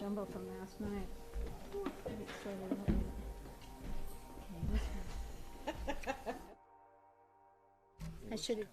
jumbo from last night. I get started looking at- Okay, this one. I should have.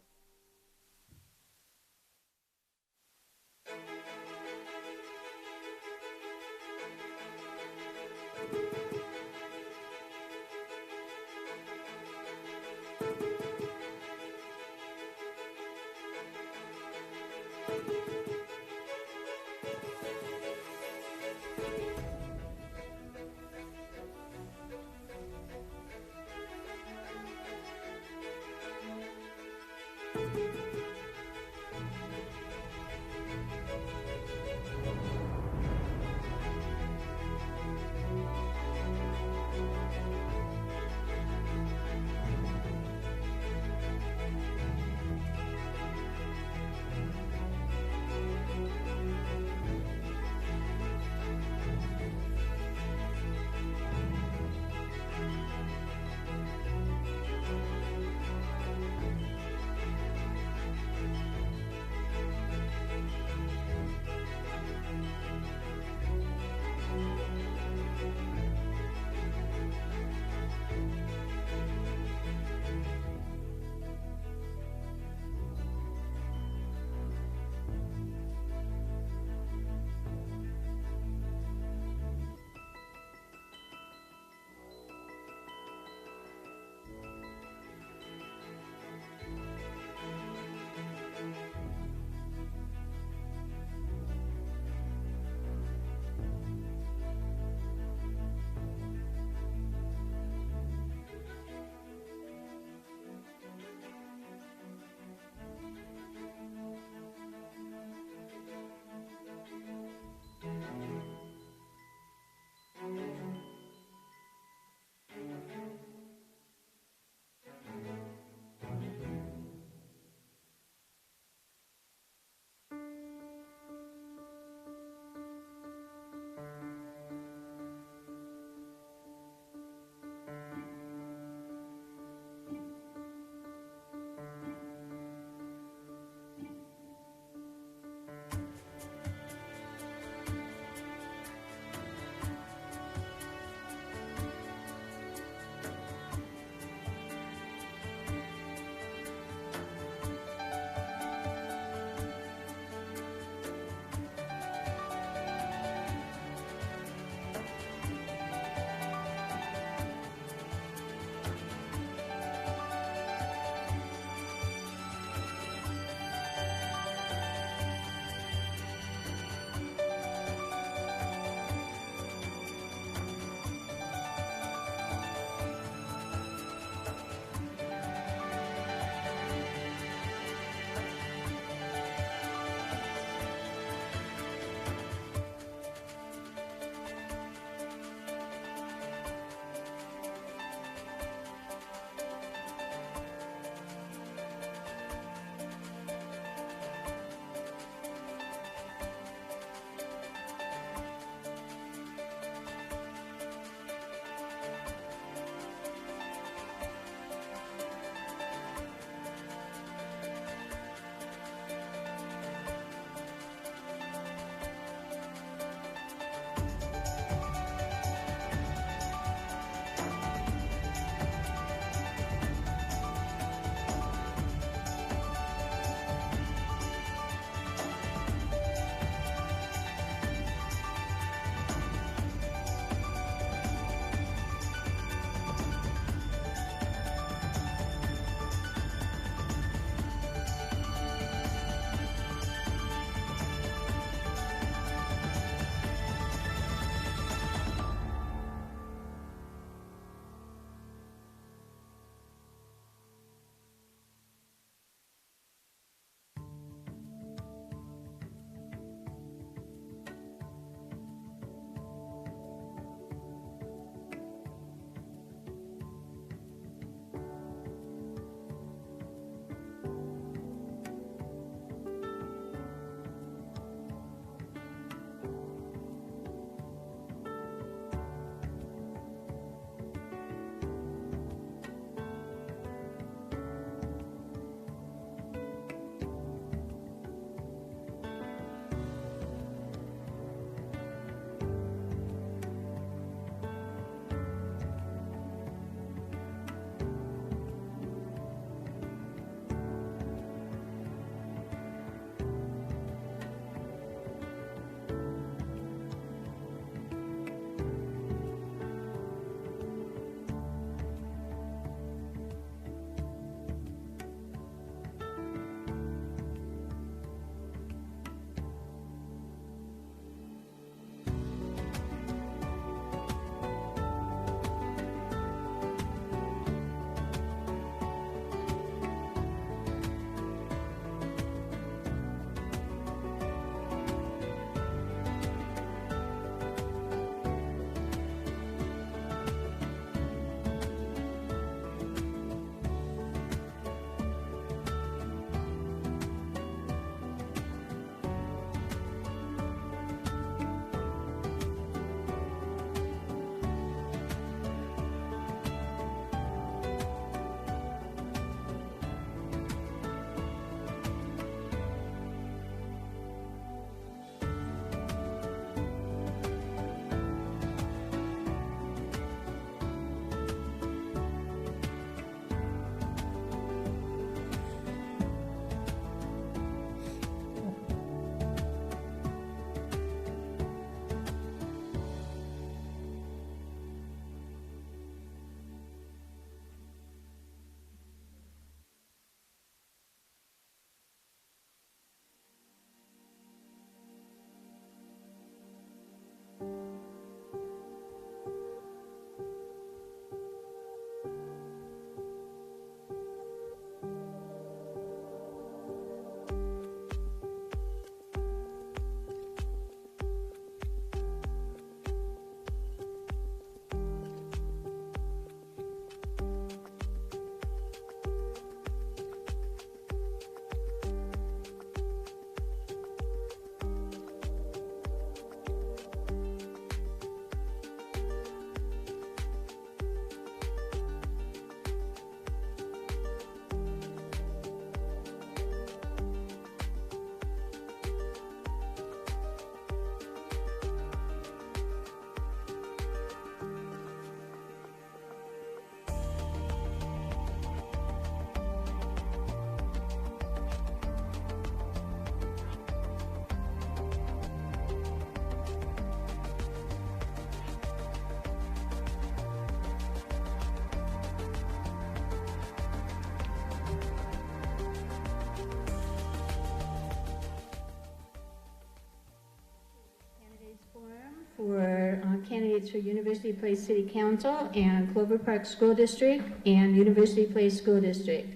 candidates for University Place City Council and Clover Park School District and University Place School District.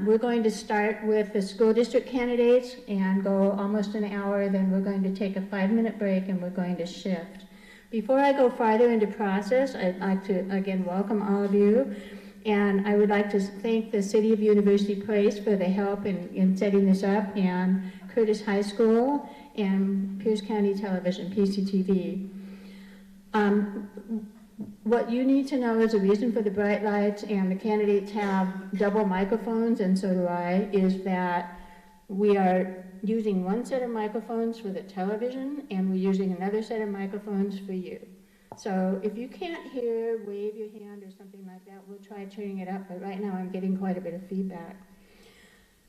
We're going to start with the school district candidates and go almost an hour, then we're going to take a 5-minute break and we're going to shift. Before I go farther into process, I'd like to again welcome all of you, and I would like to thank the City of University Place for the help in setting this up, and Curtis High School and Pierce County Television, PCTV. What you need to know is the reason for the bright lights, and the candidates have double microphones, and so do I, is that we are using one set of microphones for the television, and we're using another set of microphones for you. So if you can't hear, wave your hand or something like that, we'll try turning it up, but right now I'm getting quite a bit of feedback.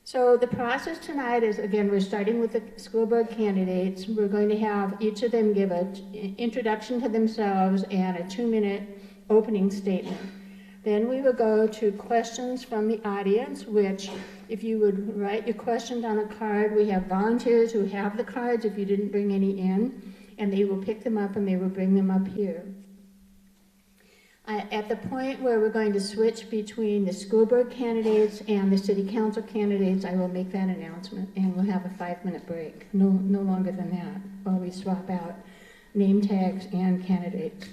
So the process tonight is, again, we're starting with the school board candidates. We're going to have each of them give an introduction to themselves and a 2-minute opening statement. Then we will go to questions from the audience, which if you would write your questions on a card, we have volunteers who have the cards if you didn't bring any in, and they will pick them up and they will bring them up here. At the point where we're going to switch between the school board candidates and the city council candidates, I will make that announcement, and we'll have a 5-minute break, no longer than that, while we swap out name tags and candidates.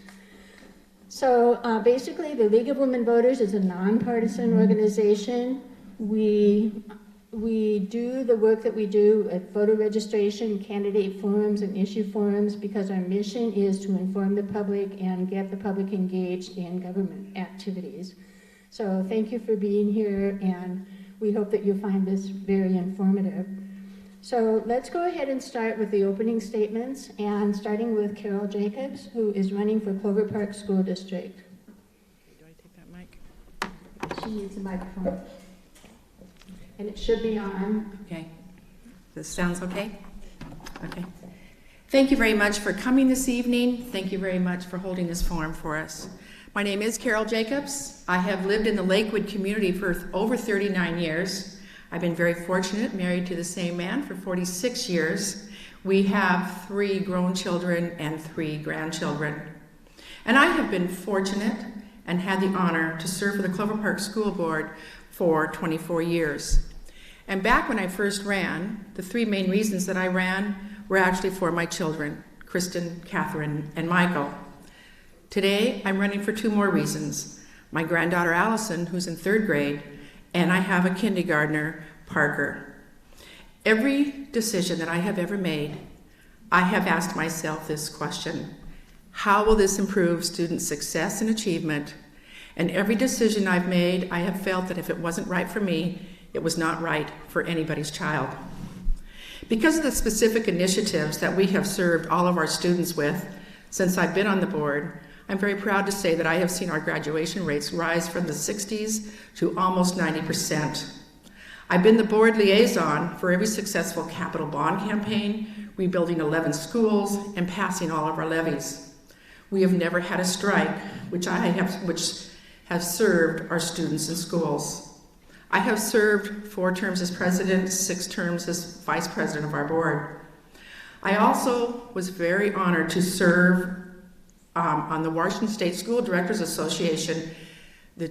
So basically, the League of Women Voters is a nonpartisan organization. We do the work that we do at voter registration, candidate forums, and issue forums because our mission is to inform the public and get the public engaged in government activities. So thank you for being here, and we hope that you'll find this very informative. So let's go ahead and start with the opening statements, and starting with Carol Jacobs, who is running for Clover Park School District. Do I take that mic? She needs a microphone. And it should be on. Okay. This sounds okay? Okay. Thank you very much for coming this evening. Thank you very much for holding this forum for us. My name is Carol Jacobs. I have lived in the Lakewood community for over 39 years. I've been very fortunate, married to the same man for 46 years. We have 3 grown children and 3 grandchildren. And I have been fortunate and had the honor to serve for the Clover Park School Board for 24 years. And back when I first ran, the 3 main reasons that I ran were actually for my children, Kristen, Catherine, and Michael. Today, I'm running for 2 more reasons. My granddaughter, Allison, who's in 3rd grade, and I have a kindergartner, Parker. Every decision that I have ever made, I have asked myself this question: how will this improve student success and achievement? And every decision I've made, I have felt that if it wasn't right for me, it was not right for anybody's child. Because of the specific initiatives that we have served all of our students with since I've been on the board, I'm very proud to say that I have seen our graduation rates rise from the 60s to almost 90%. I've been the board liaison for every successful capital bond campaign, rebuilding 11 schools, and passing all of our levies. We have never had a strike, which has served our students in schools. I have served 4 terms as president, 6 terms as vice president of our board. I also was very honored to serve on the Washington State School Directors Association, the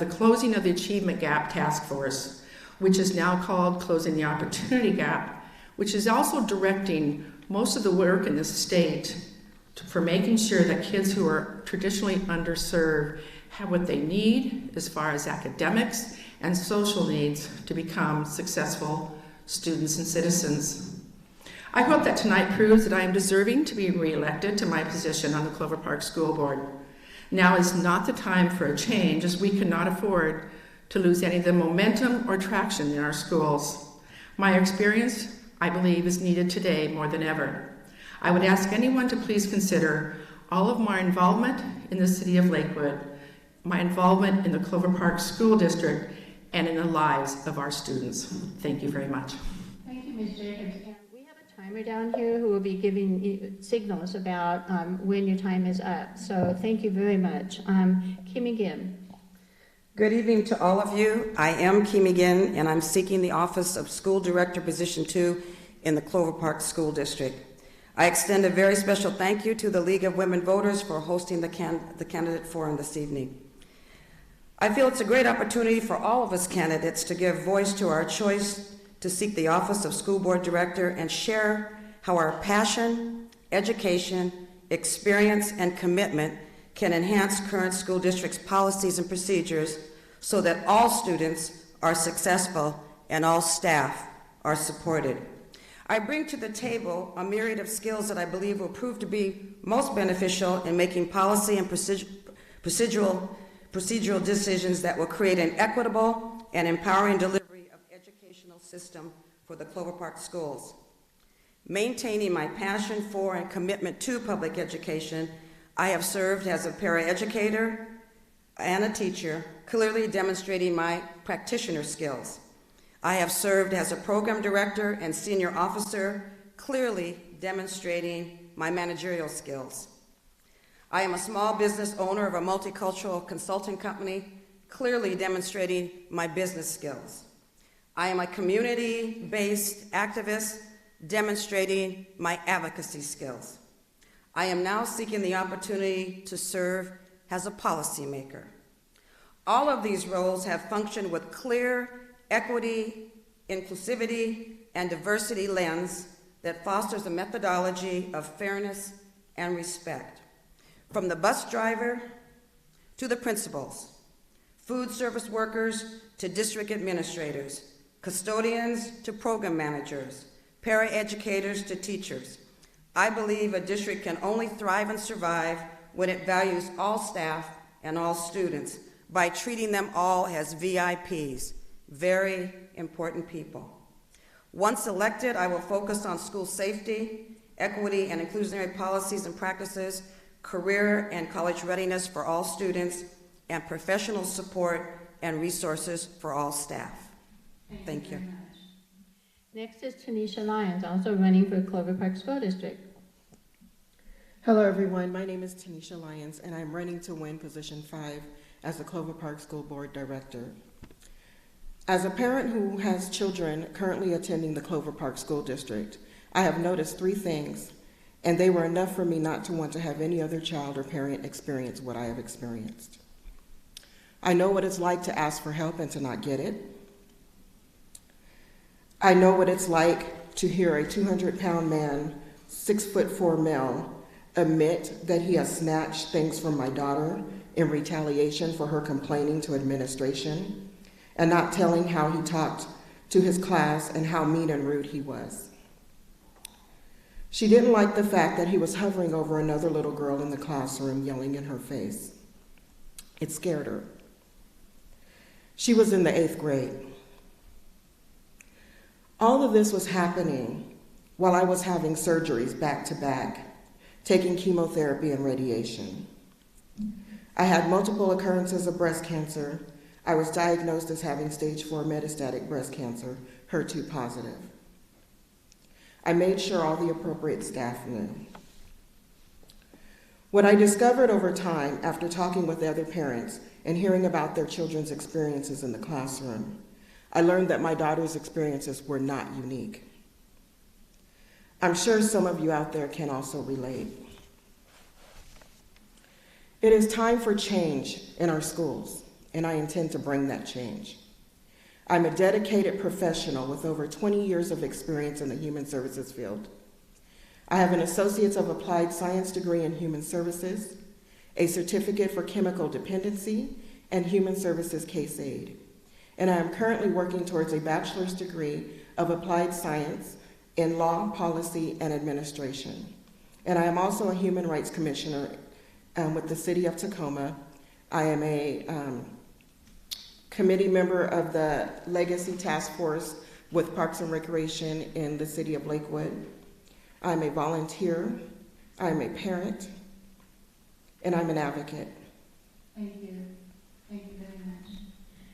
closing of the Achievement Gap Task Force, which is now called Closing the Opportunity Gap, which is also directing most of the work in the state for making sure that kids who are traditionally underserved have what they need as far as academics and social needs to become successful students and citizens. I hope that tonight proves that I am deserving to be reelected to my position on the Clover Park School Board. Now is not the time for a change, as we cannot afford to lose any of the momentum or traction in our schools. My experience, I believe, is needed today more than ever. I would ask anyone to please consider all of my involvement in the city of Lakewood, my involvement in the Clover Park School District, and in the lives of our students. Thank you very much. Thank you, Ms. Jacobs. And we have a timer down here who will be giving you signals about when your time is up. So thank you very much. Kimmy Gim. Good evening to all of you. I am Kimmy Gim, and I'm seeking the office of School Director Position 2 in the Clover Park School District. I extend a very special thank you to the League of Women Voters for hosting the candidate forum this evening. I feel it's a great opportunity for all of us candidates to give voice to our choice to seek the office of school board director and share how our passion, education, experience, and commitment can enhance current school districts' policies and procedures so that all students are successful and all staff are supported. I bring to the table a myriad of skills that I believe will prove to be most beneficial in making policy and procedural decisions that will create an equitable and empowering delivery of educational system for the Clover Park schools. Maintaining my passion for and commitment to public education, I have served as a paraeducator and a teacher, clearly demonstrating my practitioner skills. I have served as a program director and senior officer, clearly demonstrating my managerial skills. I am a small business owner of a multicultural consulting company, clearly demonstrating my business skills. I am a community-based activist, demonstrating my advocacy skills. I am now seeking the opportunity to serve as a policymaker. All of these roles have functioned with clear equity, inclusivity, and diversity lens that fosters a methodology of fairness and respect. From the bus driver to the principals, food service workers to district administrators, custodians to program managers, paraeducators to teachers, I believe a district can only thrive and survive when it values all staff and all students by treating them all as VIPs, very important people. Once elected, I will focus on school safety, equity and inclusionary policies and practices, career and college readiness for all students, and professional support and resources for all staff. Thank you. Next is Tanisha Lyons, also running for Clover Park School District. Hello everyone, my name is Tanisha Lyons and I'm running to win position 5 as the Clover Park School Board Director. As a parent who has children currently attending the Clover Park School District, I have noticed 3 things, and they were enough for me not to want to have any other child or parent experience what I have experienced. I know what it's like to ask for help and to not get it. I know what it's like to hear a 200-pound man, 6'4" male, admit that he has snatched things from my daughter in retaliation for her complaining to administration and not telling how he talked to his class and how mean and rude he was. She didn't like the fact that he was hovering over another little girl in the classroom yelling in her face. It scared her. She was in the 8th grade. All of this was happening while I was having surgeries back to back, taking chemotherapy and radiation. I had multiple occurrences of breast cancer. I was diagnosed as having stage 4 metastatic breast cancer, HER2 positive. I made sure all the appropriate staff knew. What I discovered over time after talking with the other parents and hearing about their children's experiences in the classroom, I learned that my daughter's experiences were not unique. I'm sure some of you out there can also relate. It is time for change in our schools, and I intend to bring that change. I'm a dedicated professional with over 20 years of experience in the human services field. I have an Associates of Applied Science degree in Human Services, a certificate for chemical dependency, and Human Services case aid. And I am currently working towards a bachelor's degree of Applied Science in Law, Policy, and Administration. And I am also a Human Rights Commissioner with the City of Tacoma. I am a committee member of the Legacy Task Force with Parks and Recreation in the City of Lakewood. I'm a volunteer, I'm a parent, and I'm an advocate. Thank you. Thank you very much.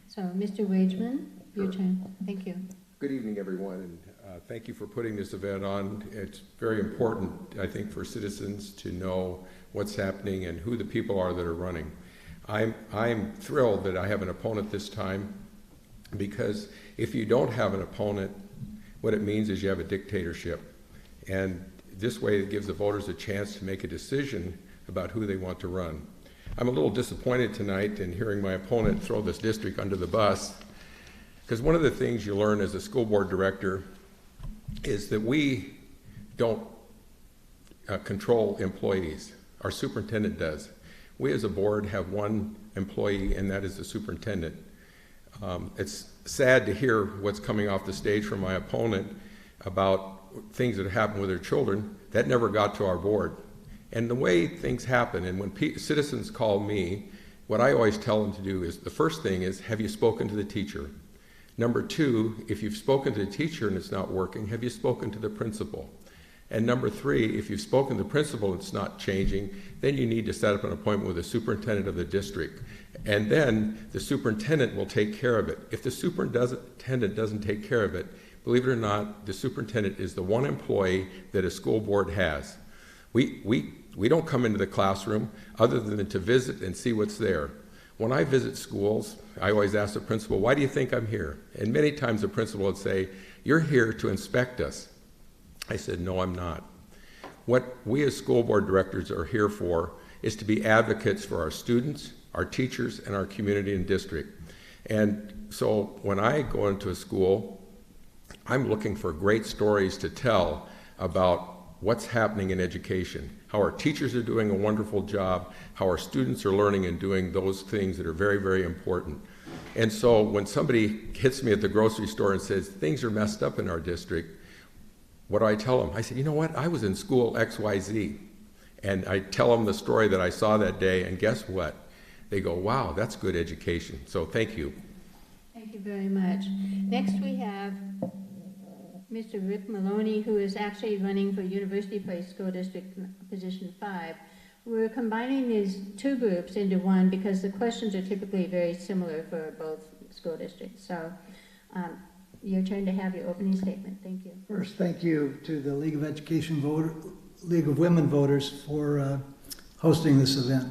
So, Mr. Wageman, your turn. Thank you. Good evening, everyone, and thank you for putting this event on. It's very important, I think, for citizens to know what's happening and who the people are that are running. I'm thrilled that I have an opponent this time, because if you don't have an opponent, what it means is you have a dictatorship. And this way it gives the voters a chance to make a decision about who they want to run. I'm a little disappointed tonight in hearing my opponent throw this district under the bus, because one of the things you learn as a school board director is that we don't control employees. Our superintendent does. We as a board have one employee, and that is the superintendent. It's sad to hear what's coming off the stage from my opponent about things that happen with their children. That never got to our board. And the way things happen, and when citizens call me, what I always tell them to do is, the first thing is, have you spoken to the teacher? Number two, if you've spoken to the teacher and it's not working, have you spoken to the principal? And number three, if you've spoken to the principal and it's not changing, then you need to set up an appointment with the superintendent of the district. And then the superintendent will take care of it. If the superintendent doesn't take care of it, believe it or not, the superintendent is the one employee that a school board has. We don't come into the classroom other than to visit and see what's there. When I visit schools, I always ask the principal, why do you think I'm here? And many times the principal would say, you're here to inspect us. I said, no, I'm not. What we as school board directors are here for is to be advocates for our students, our teachers, and our community and district. And so when I go into a school, I'm looking for great stories to tell about what's happening in education, how our teachers are doing a wonderful job, how our students are learning and doing those things that are very, very important. And so when somebody hits me at the grocery store and says, things are messed up in our district, what do I tell them? I say, you know what? I was in school XYZ. And I tell them the story that I saw that day, and guess what? They go, wow, that's good education. So thank you. Thank you very much. Next we have Mr. Rick Maloney, who is actually running for University Place School District Position 5. We're combining these two groups into one because the questions are typically very similar for both school districts. So your turn to have your opening statement. Thank you. First, thank you to the League of Women Voters for hosting this event.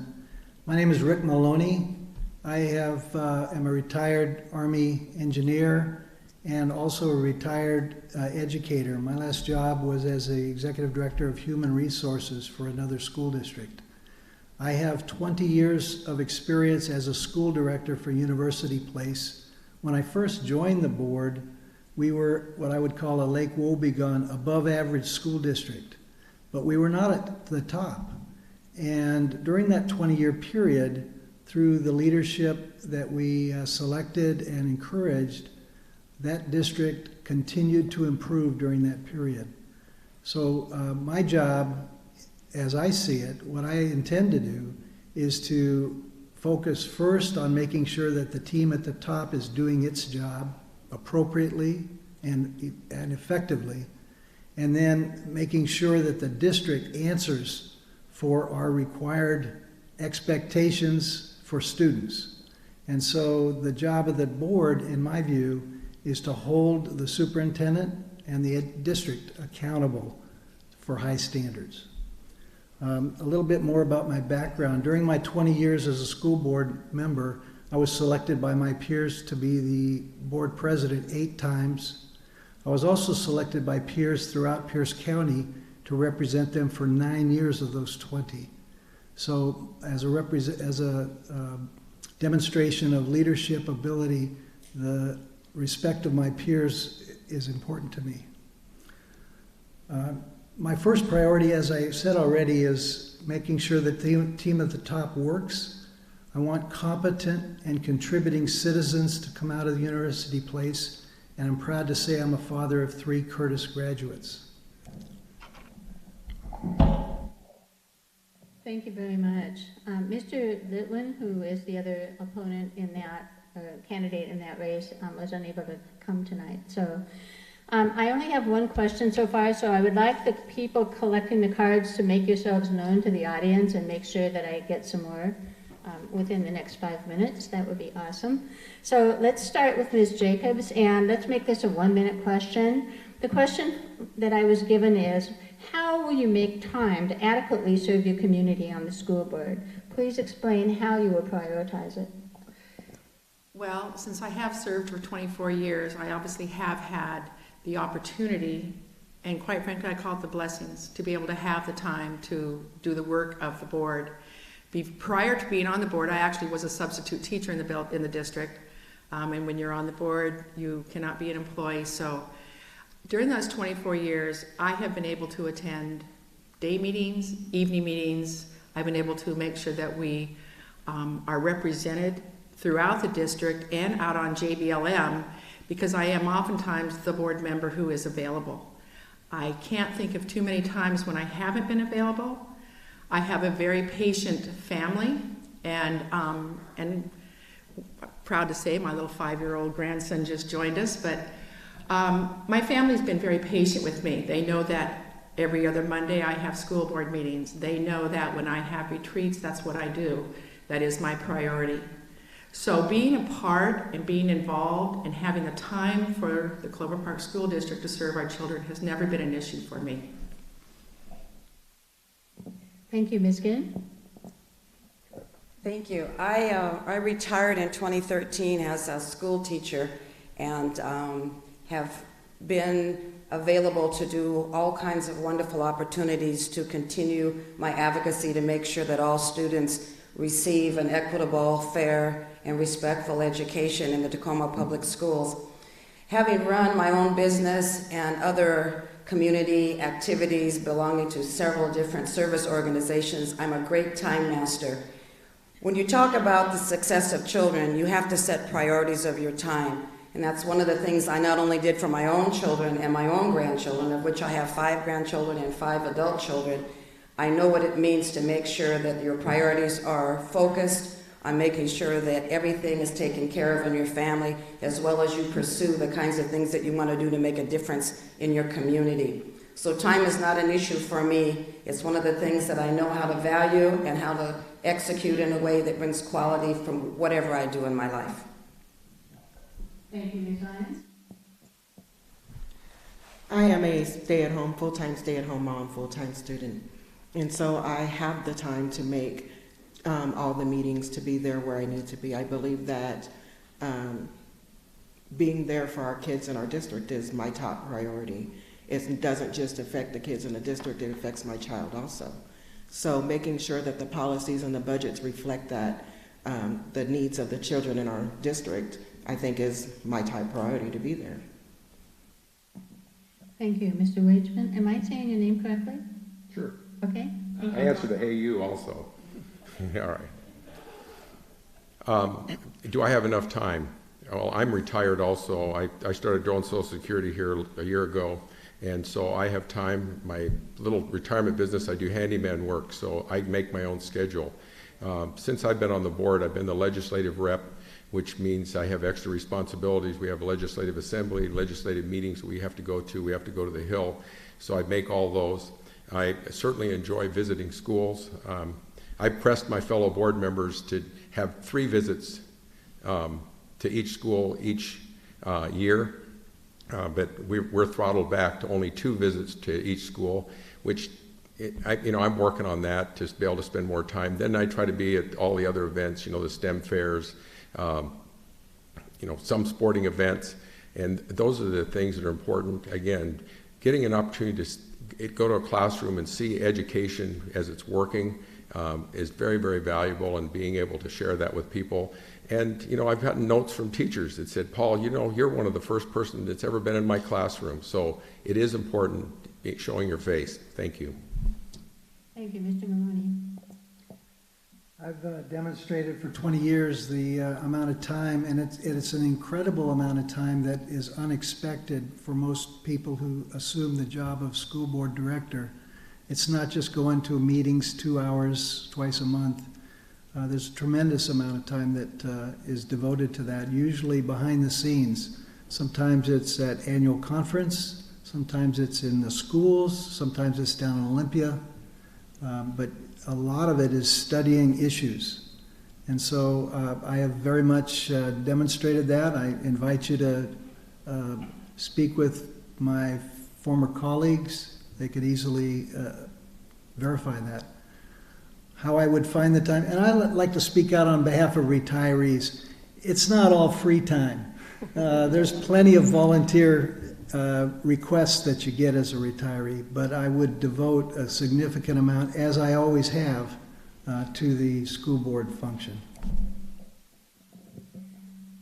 My name is Rick Maloney. I am a retired Army engineer and also a retired educator. My last job was as the Executive Director of Human Resources for another school district. I have 20 years of experience as a school director for University Place. When I first joined the board, we were what I would call a Lake Wobegon above average school district, but we were not at the top. And during that 20-year period, through the leadership that we selected and encouraged, that district continued to improve during that period. So my job, as I see it, what I intend to do is to focus first on making sure that the team at the top is doing its job appropriately and effectively, and then making sure that the district answers for our required expectations for students. And so the job of the board, in my view, is to hold the superintendent and the district accountable for high standards. A little bit more about my background. During my 20 years as a school board member, I was selected by my peers to be the board president 8 times. I was also selected by peers throughout Pierce County to represent them for 9 years of those 20. So as a demonstration of leadership ability, the respect of my peers is important to me. My first priority, as I said already, is making sure that the team at the top works. I want competent and contributing citizens to come out of the University Place, and I'm proud to say I'm a father of 3 Curtis graduates. Thank you very much. Mr. Litlin, who is the other opponent in that, candidate in that race, was unable to come tonight. So I only have one question so far, so I would like the people collecting the cards to make yourselves known to the audience and make sure that I get some more within the next 5 minutes. That would be awesome. So let's start with Ms. Jacobs, and let's make this a 1-minute question. The question that I was given is, how will you make time to adequately serve your community on the school board? Please explain how you will prioritize it. Well, since I have served for 24 years, I obviously have had the opportunity and quite frankly, I call it the blessings, to be able to have the time to do the work of the board. Prior to being on the board, I actually was a substitute teacher in the district, and when you're on the board, you cannot be an employee. So during those 24 years, I have been able to attend day meetings, evening meetings. I've been able to make sure that we are represented throughout the district and out on JBLM, because I am oftentimes the board member who is available. I can't think of too many times when I haven't been available. I have a very patient family, and proud to say my little 5-year-old grandson just joined us, but my family's been very patient with me. They know that every other Monday I have school board meetings. They know that when I have retreats, that's what I do. That is my priority. So being a part and being involved and having the time for the Clover Park School District to serve our children has never been an issue for me. Thank you, Ms. Ginn. Thank you. I retired in 2013 as a school teacher and have been available to do all kinds of wonderful opportunities to continue my advocacy to make sure that all students receive an equitable, fair, and respectful education in the Tacoma Public Schools. Having run my own business and other community activities belonging to several different service organizations, I'm a great time master. When you talk about the success of children, you have to set priorities of your time. And that's one of the things I not only did for my own children and my own grandchildren, of which I have 5 grandchildren and 5 adult children. I know what it means to make sure that your priorities are focused on making sure that everything is taken care of in your family, as well as you pursue the kinds of things that you want to do to make a difference in your community. So time is not an issue for me. It's one of the things that I know how to value and how to execute in a way that brings quality from whatever I do in my life. Thank you, Ms. Lyons. I am a stay-at-home, full-time stay-at-home mom, full-time student. And so I have the time to make all the meetings, to be there where I need to be. I believe that being there for our kids in our district is my top priority. It doesn't just affect the kids in the district, it affects my child also. So making sure that the policies and the budgets reflect that, the needs of the children in our district, I think is my top priority to be there. Thank you, Mr. Wageman. Am I saying your name correctly? Sure. Okay. Thank I you. answer the hey you also. All right. Do I have enough time? Well, I'm retired also. I started drawing Social Security here a year ago, and so I have time. My little retirement business, I do handyman work, so I make my own schedule. Since I've been on the board, I've been the legislative rep, which means I have extra responsibilities. We have legislative assembly, legislative meetings we have to go to. We have to go to the Hill, so I make all those. I certainly enjoy visiting schools. I pressed my fellow board members to have 3 visits to each school each year, but we're throttled back to only 2 visits to each school, which I'm working on that to be able to spend more time. Then I try to be at all the other events, the STEM fairs, some sporting events, and those are the things that are important. Again, getting an opportunity to go to a classroom and see education as it's working is very, very valuable, and being able to share that with people. And, I've gotten notes from teachers that said, Paul, you're one of the first person that's ever been in my classroom. So it is important showing your face. Thank you. Thank you, Mr. Maloney. I've demonstrated for 20 years the amount of time, and it's an incredible amount of time that is unexpected for most people who assume the job of school board director. It's not just going to meetings 2 hours twice a month. There's a tremendous amount of time that is devoted to that, usually behind the scenes. Sometimes it's at annual conference, sometimes it's in the schools, sometimes it's down in Olympia, but a lot of it is studying issues. And so I have very much demonstrated that. I invite you to speak with my former colleagues. They could easily verify that. How I would find the time, and I like to speak out on behalf of retirees. It's not all free time. There's plenty of volunteer requests that you get as a retiree, but I would devote a significant amount, as I always have, to the school board function.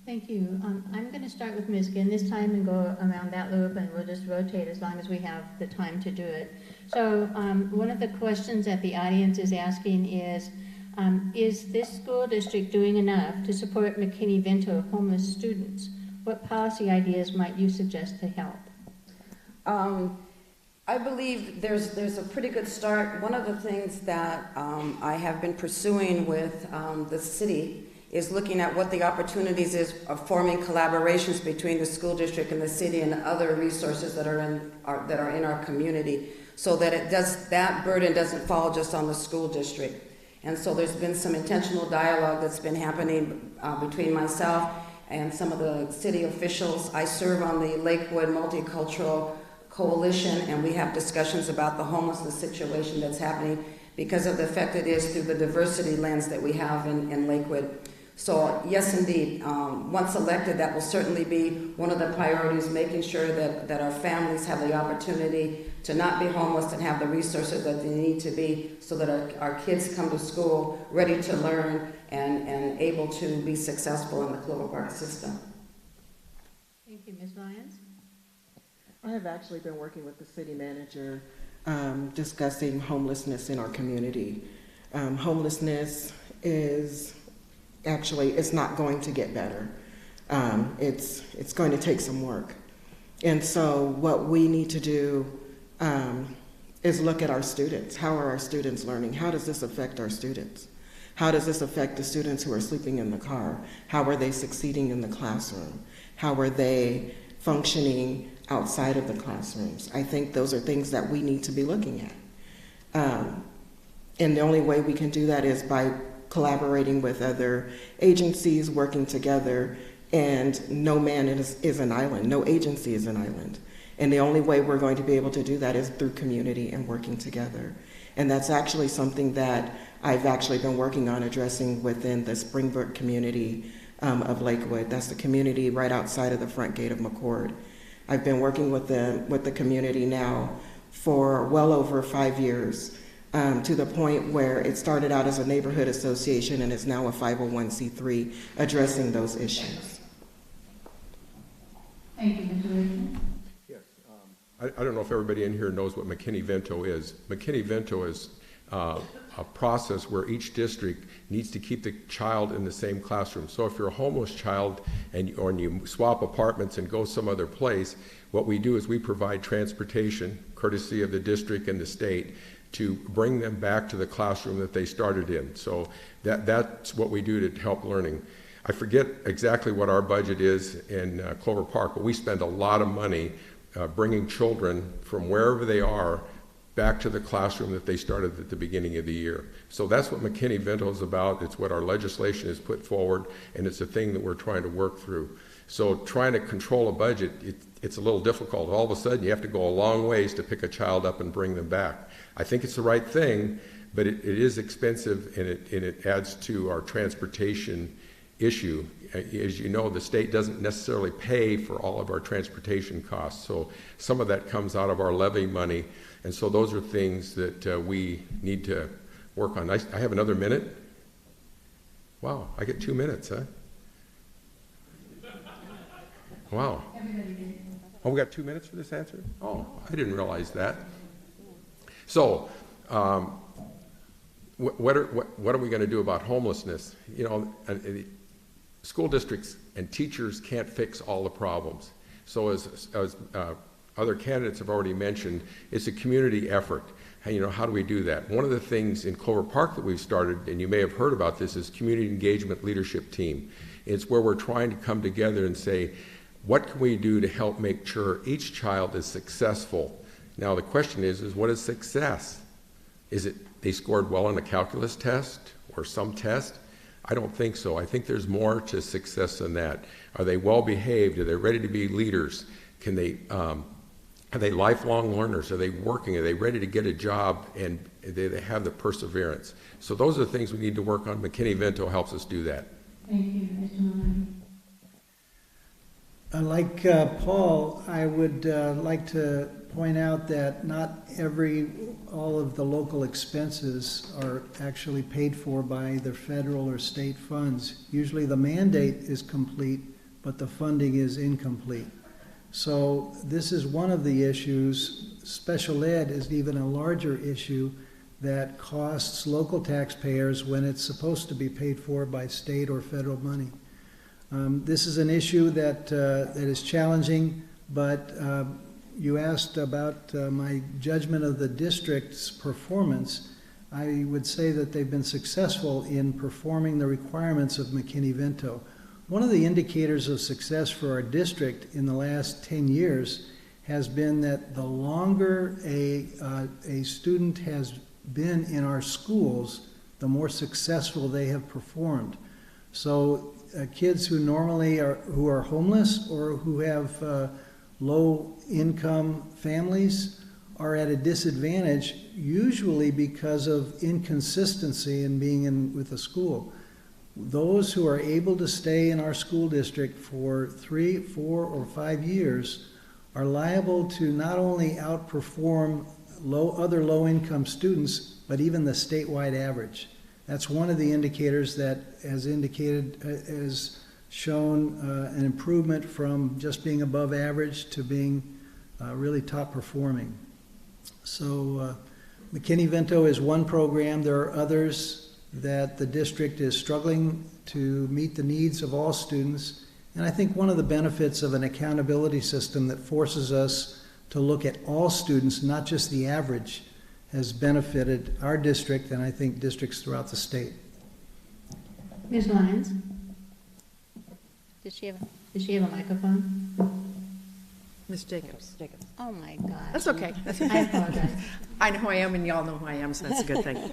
Thank you. I'm going to start with Ms. Ginn this time and go around that loop, and we'll just rotate as long as we have the time to do it. So one of the questions that the audience is asking is this school district doing enough to support McKinney-Vento homeless students? What policy ideas might you suggest to help? I believe there's a pretty good start. One of the things that I have been pursuing with the city is looking at what the opportunities is of forming collaborations between the school district and the city and other resources that are in our community, so that that burden doesn't fall just on the school district. And so there's been some intentional dialogue that's been happening between myself and some of the city officials. I serve on the Lakewood Multicultural Coalition, and we have discussions about the homelessness situation that's happening because of the effect it is through the diversity lens that we have in Lakewood. So yes, indeed, once elected, that will certainly be one of the priorities, making sure that our families have the opportunity to not be homeless and have the resources that they need to be, so that our kids come to school ready to learn and able to be successful in the Clover Park system. Thank you. Ms. Lyons? I have actually been working with the city manager discussing homelessness in our community. Homelessness is actually, it's not going to get better. It's going to take some work. And so what we need to do is look at our students. How are our students learning? How does this affect our students? How does this affect the students who are sleeping in the car? How are they succeeding in the classroom? How are they functioning outside of the classrooms? I think those are things that we need to be looking at. And the only way we can do that is by collaborating with other agencies, working together, and no man is an island, no agency is an island. And the only way we're going to be able to do that is through community and working together. And that's actually something that I've actually been working on addressing within the Springbrook community of Lakewood. That's the community right outside of the front gate of McCord. I've been working with the community now for well over 5 years. To the point where it started out as a neighborhood association and is now a 501c3 addressing those issues. Thank you, Mr. Wilson. Yes. I don't know if everybody in here knows what McKinney-Vento is. McKinney-Vento is a process where each district needs to keep the child in the same classroom. So if you're a homeless child and you swap apartments and go some other place, what we do is we provide transportation, courtesy of the district and the state, to bring them back to the classroom that they started in. So that's what we do to help learning. I forget exactly what our budget is in Clover Park, but we spend a lot of money bringing children from wherever they are back to the classroom that they started at the beginning of the year. So that's what McKinney-Vento is about. It's what our legislation has put forward, and it's a thing that we're trying to work through. So trying to control a budget, it's a little difficult. All of a sudden, you have to go a long ways to pick a child up and bring them back. I think it's the right thing, but it is expensive, and it adds to our transportation issue. As you know, the state doesn't necessarily pay for all of our transportation costs, so some of that comes out of our levy money, and so those are things that we need to work on. I have another minute? Wow, I get 2 minutes, huh? Wow. Oh, we got 2 minutes for this answer? Oh, I didn't realize that. So, what are we going to do about homelessness? You know, school districts and teachers can't fix all the problems. So as other candidates have already mentioned, it's a community effort. You know, how do we do that? One of the things in Clover Park that we've started, and you may have heard about this, is Community Engagement Leadership Team. It's where we're trying to come together and say, what can we do to help make sure each child is successful? Now the question is what is success? Is it they scored well on a calculus test or some test? I don't think so. I think there's more to success than that. Are they well behaved? Are they ready to be leaders? Can they, are they lifelong learners? Are they working? Are they ready to get a job? And they have the perseverance. So those are the things we need to work on. McKinney-Vento helps us do that. Thank you, Mr. Maloney. Like Paul, I would like to point out that not all of the local expenses are actually paid for by the federal or state funds. Usually the mandate is complete, but the funding is incomplete. So this is one of the issues. Special ed is even a larger issue that costs local taxpayers when it's supposed to be paid for by state or federal money. This is an issue that is challenging, but you asked about my judgment of the district's performance. I would say that they've been successful in performing the requirements of McKinney-Vento. One of the indicators of success for our district in the last 10 years has been that the longer a student has been in our schools, the more successful they have performed. So kids who normally who are homeless or who have low income families are at a disadvantage, usually because of inconsistency in being with the school. Those who are able to stay in our school district for 3, 4, or 5 years are liable to not only outperform other low-income students, but even the statewide average. That's one of the indicators that has shown an improvement from just being above average to being really top performing. So McKinney-Vento is one program. There are others that the district is struggling to meet the needs of all students. And I think one of the benefits of an accountability system that forces us to look at all students, not just the average, has benefited our district and I think districts throughout the state. Ms. Lyons? Does she have a microphone? Ms. Jacobs. Oh my God. That's okay. I apologize. I know who I am and y'all know who I am, so that's a good thing.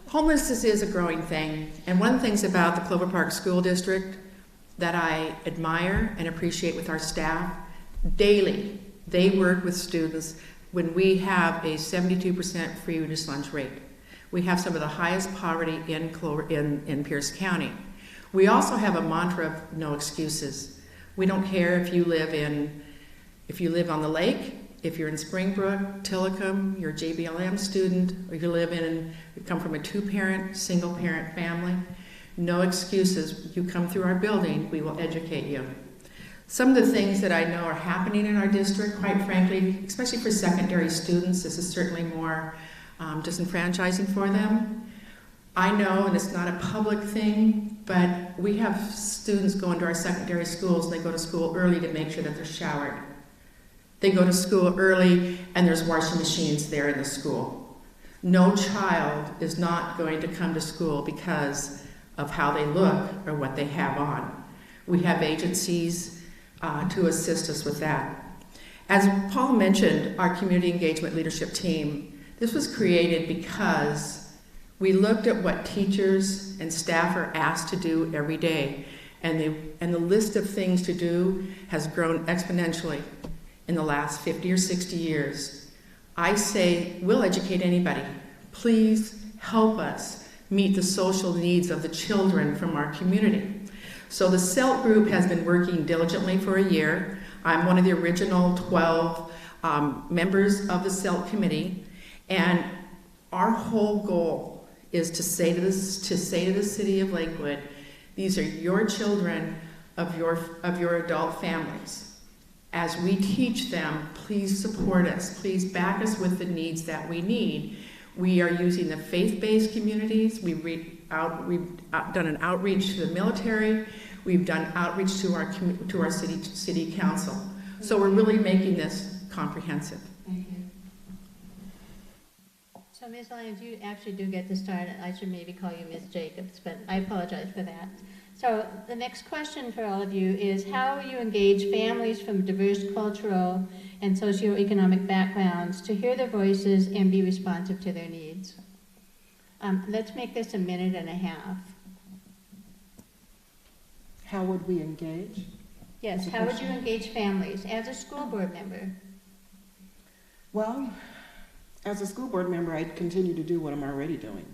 Homelessness is a growing thing, and one of the things about the Clover Park School District that I admire and appreciate with our staff, daily they work with students when we have a 72% free reduced lunch rate. We have some of the highest poverty in Pierce County. We also have a mantra of no excuses. We don't care if you live on the lake, if you're in Springbrook, Tillicum, you're a JBLM student, or you come from a 2-parent, single-parent family. No excuses. You come through our building, we will educate you. Some of the things that I know are happening in our district, quite frankly, especially for secondary students, this is certainly more disenfranchising for them. I know, and it's not a public thing, but we have students go into our secondary schools and they go to school early to make sure that they're showered. They go to school early and there's washing machines there in the school. No child is not going to come to school because of how they look or what they have on. We have agencies to assist us with that. As Paul mentioned, our community engagement leadership team, this was created because we looked at what teachers and staff are asked to do every day, and the list of things to do has grown exponentially in the last 50 or 60 years. I say, we'll educate anybody. Please help us meet the social needs of the children from our community. So the CELT group has been working diligently for a year. I'm one of the original 12 members of the CELT committee, and our whole goal is to say to the city of Lakewood, these are your children of your adult families. As we teach them, please support us. Please back us with the needs that we need. We are using the faith-based communities. We've done an outreach to the military. We've done outreach to our city council. So we're really making this comprehensive. Thank you. So Ms. Lyons, you actually do get to start. I should maybe call you Ms. Jacobs, but I apologize for that. So the next question for all of you is, how will you engage families from diverse cultural and socioeconomic backgrounds to hear their voices and be responsive to their needs? Let's make this a minute and a half. How would we engage? Yes, how would you engage families as a school board member? Well, as a school board member, I'd continue to do what I'm already doing.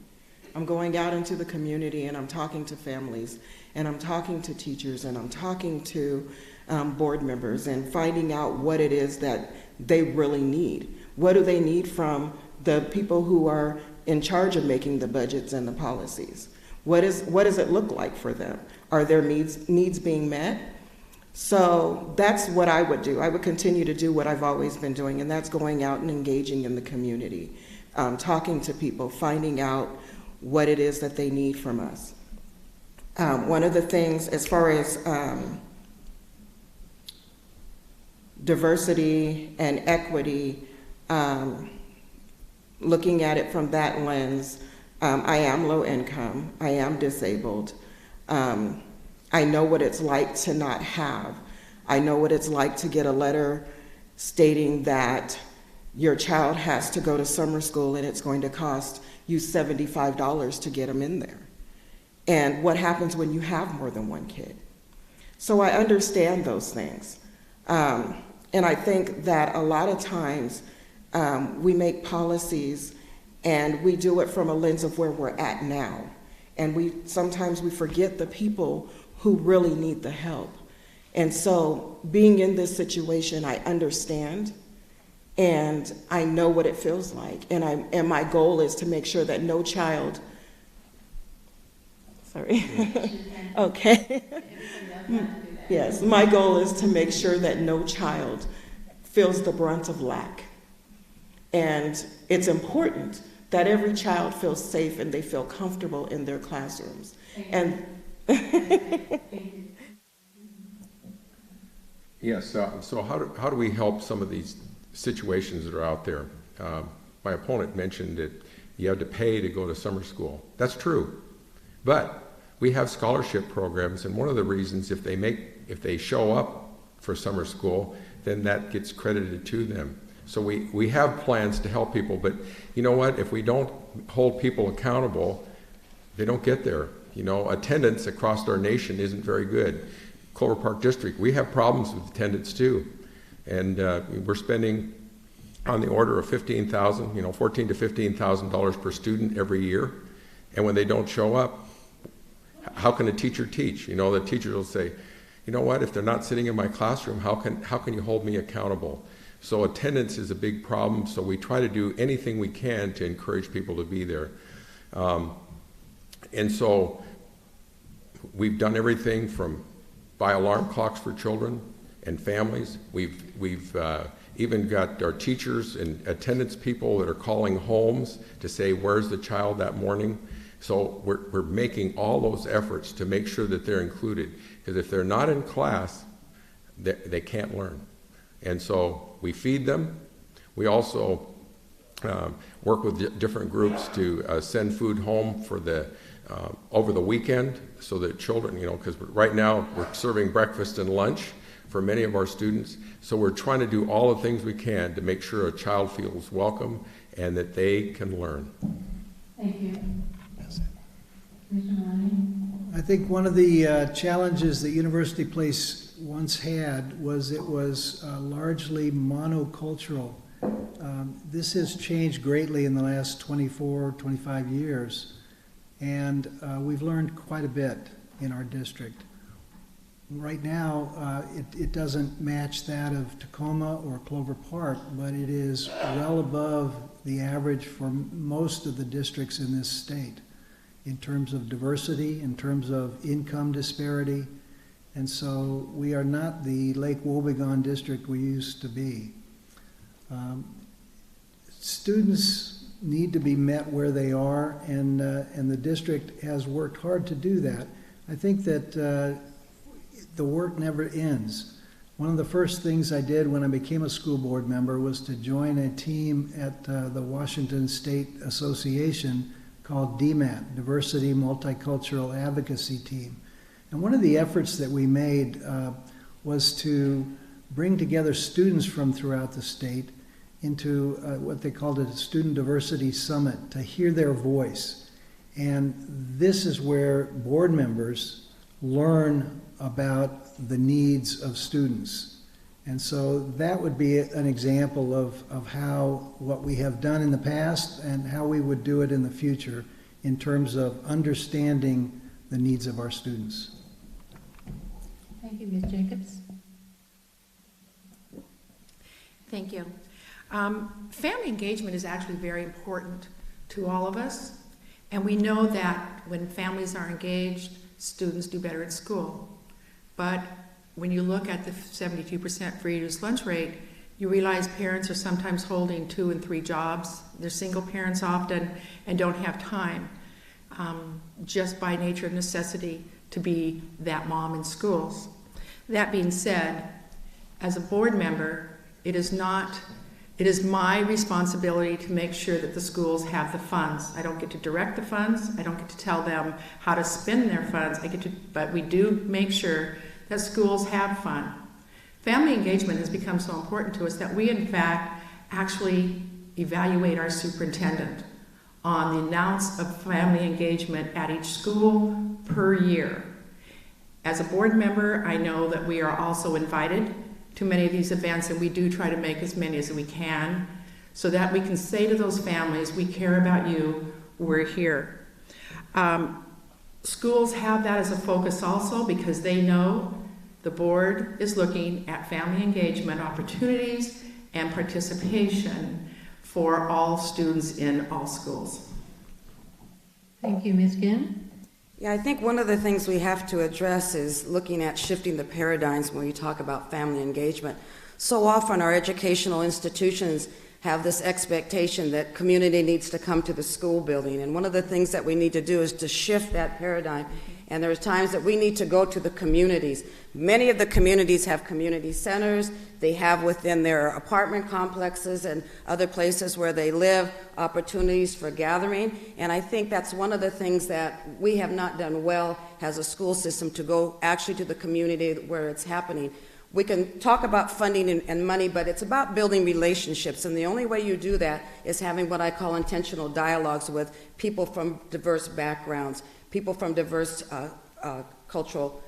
I'm going out into the community and I'm talking to families and I'm talking to teachers and I'm talking to board members and finding out what it is that they really need. What do they need from the people who are in charge of making the budgets and the policies? What does it look like for them? Are their needs being met? So that's what I would do. I would continue to do what I've always been doing, and that's going out and engaging in the community, talking to people, finding out what it is that they need from us. One of the things, as far as diversity and equity, looking at it from that lens, I am low income, I am disabled. I know what it's like to not have. I know what it's like to get a letter stating that your child has to go to summer school and it's going to cost you $75 to get them in there. And what happens when you have more than one kid? So I understand those things. And I think that a lot of times we make policies and we do it from a lens of where we're at now. And sometimes we forget the people who really need the help. And so being in this situation, I understand and I know what it feels like. And my goal is to make sure that no child, sorry, okay. Yes, my goal is to make sure that no child feels the brunt of lack. And it's important that every child feels safe and they feel comfortable in their classrooms. And Yes, so how do we help some of these situations that are out there? My opponent mentioned that you have to pay to go to summer school. That's true, but we have scholarship programs, and one of the reasons if they show up for summer school, then that gets credited to them. So we have plans to help people, but you know what? If we don't hold people accountable, they don't get there. You know, attendance across our nation isn't very good. Clover Park District, we have problems with attendance too. And we're spending on the order of $15,000, $14,000 to $15,000 per student every year. And when they don't show up, how can a teacher teach? The teacher will say, you know what, if they're not sitting in my classroom, how can you hold me accountable? So attendance is a big problem, so we try to do anything we can to encourage people to be there. And so we've done everything from buy alarm clocks for children and families. We've even got our teachers and attendance people that are calling homes to say, where's the child that morning? So we're making all those efforts to make sure that they're included. Because if they're not in class, they can't learn. And so we feed them. We also work with different groups to send food home for over the weekend so that children, because right now we're serving breakfast and lunch for many of our students. So we're trying to do all the things we can to make sure a child feels welcome and that they can learn. Thank you. I think one of the challenges that University Place once had was it was largely monocultural. This has changed greatly in the last 24, 25 years, and we've learned quite a bit in our district. Right now, it doesn't match that of Tacoma or Clover Park, but it is well above the average for most of the districts in this state in terms of diversity, in terms of income disparity. And so we are not the Lake Wobegon district we used to be. Students need to be met where they are, and the district has worked hard to do that. I think that the work never ends. One of the first things I did when I became a school board member was to join a team at the Washington State Association called DMAT, Diversity Multicultural Advocacy Team. And one of the efforts that we made was to bring together students from throughout the state into what they called a Student Diversity Summit to hear their voice. And this is where board members learn about the needs of students. And so that would be an example of how what we have done in the past and how we would do it in the future in terms of understanding the needs of our students. Thank you, Ms. Jacobs. Thank you. Family engagement is actually very important to all of us, and we know that when families are engaged, students do better at school. But when you look at the 72% free reduced lunch rate, you realize parents are sometimes holding 2 and 3 jobs. They're single parents often and don't have time, just by nature of necessity, to be that mom in schools. That being said, as a board member, it is my responsibility to make sure that the schools have the funds. I don't get to direct the funds. I don't get to tell them how to spend their funds. But we do make sure that schools have fun. Family engagement has become so important to us that we, in fact, actually evaluate our superintendent on the amounts of family engagement at each school per year. As a board member, I know that we are also invited to many of these events, and we do try to make as many as we can so that we can say to those families, we care about you, we're here. Schools have that as a focus also because they know the board is looking at family engagement opportunities and participation for all students in all schools. Thank you, Ms. Ginn. Yeah, I think one of the things we have to address is looking at shifting the paradigms when we talk about family engagement. So often our educational institutions have this expectation that community needs to come to the school building. And one of the things that we need to do is to shift that paradigm. And there's times that we need to go to the communities. Many of the communities have community centers. They have within their apartment complexes and other places where they live opportunities for gathering. And I think that's one of the things that we have not done well as a school system, to go actually to the community where it's happening. We can talk about funding and money, but it's about building relationships. And the only way you do that is having what I call intentional dialogues with people from diverse backgrounds, people from diverse cultural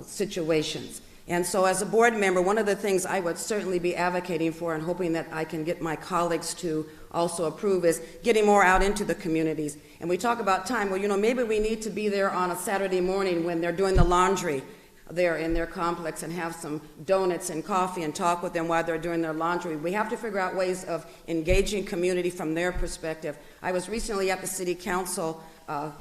situations. And so as a board member, one of the things I would certainly be advocating for and hoping that I can get my colleagues to also approve is getting more out into the communities. And we talk about time. Well, you know, maybe we need to be there on a Saturday morning when they're doing the laundry there in their complex and have some donuts and coffee and talk with them while they're doing their laundry. We have to figure out ways of engaging community from their perspective. I was recently at the City Council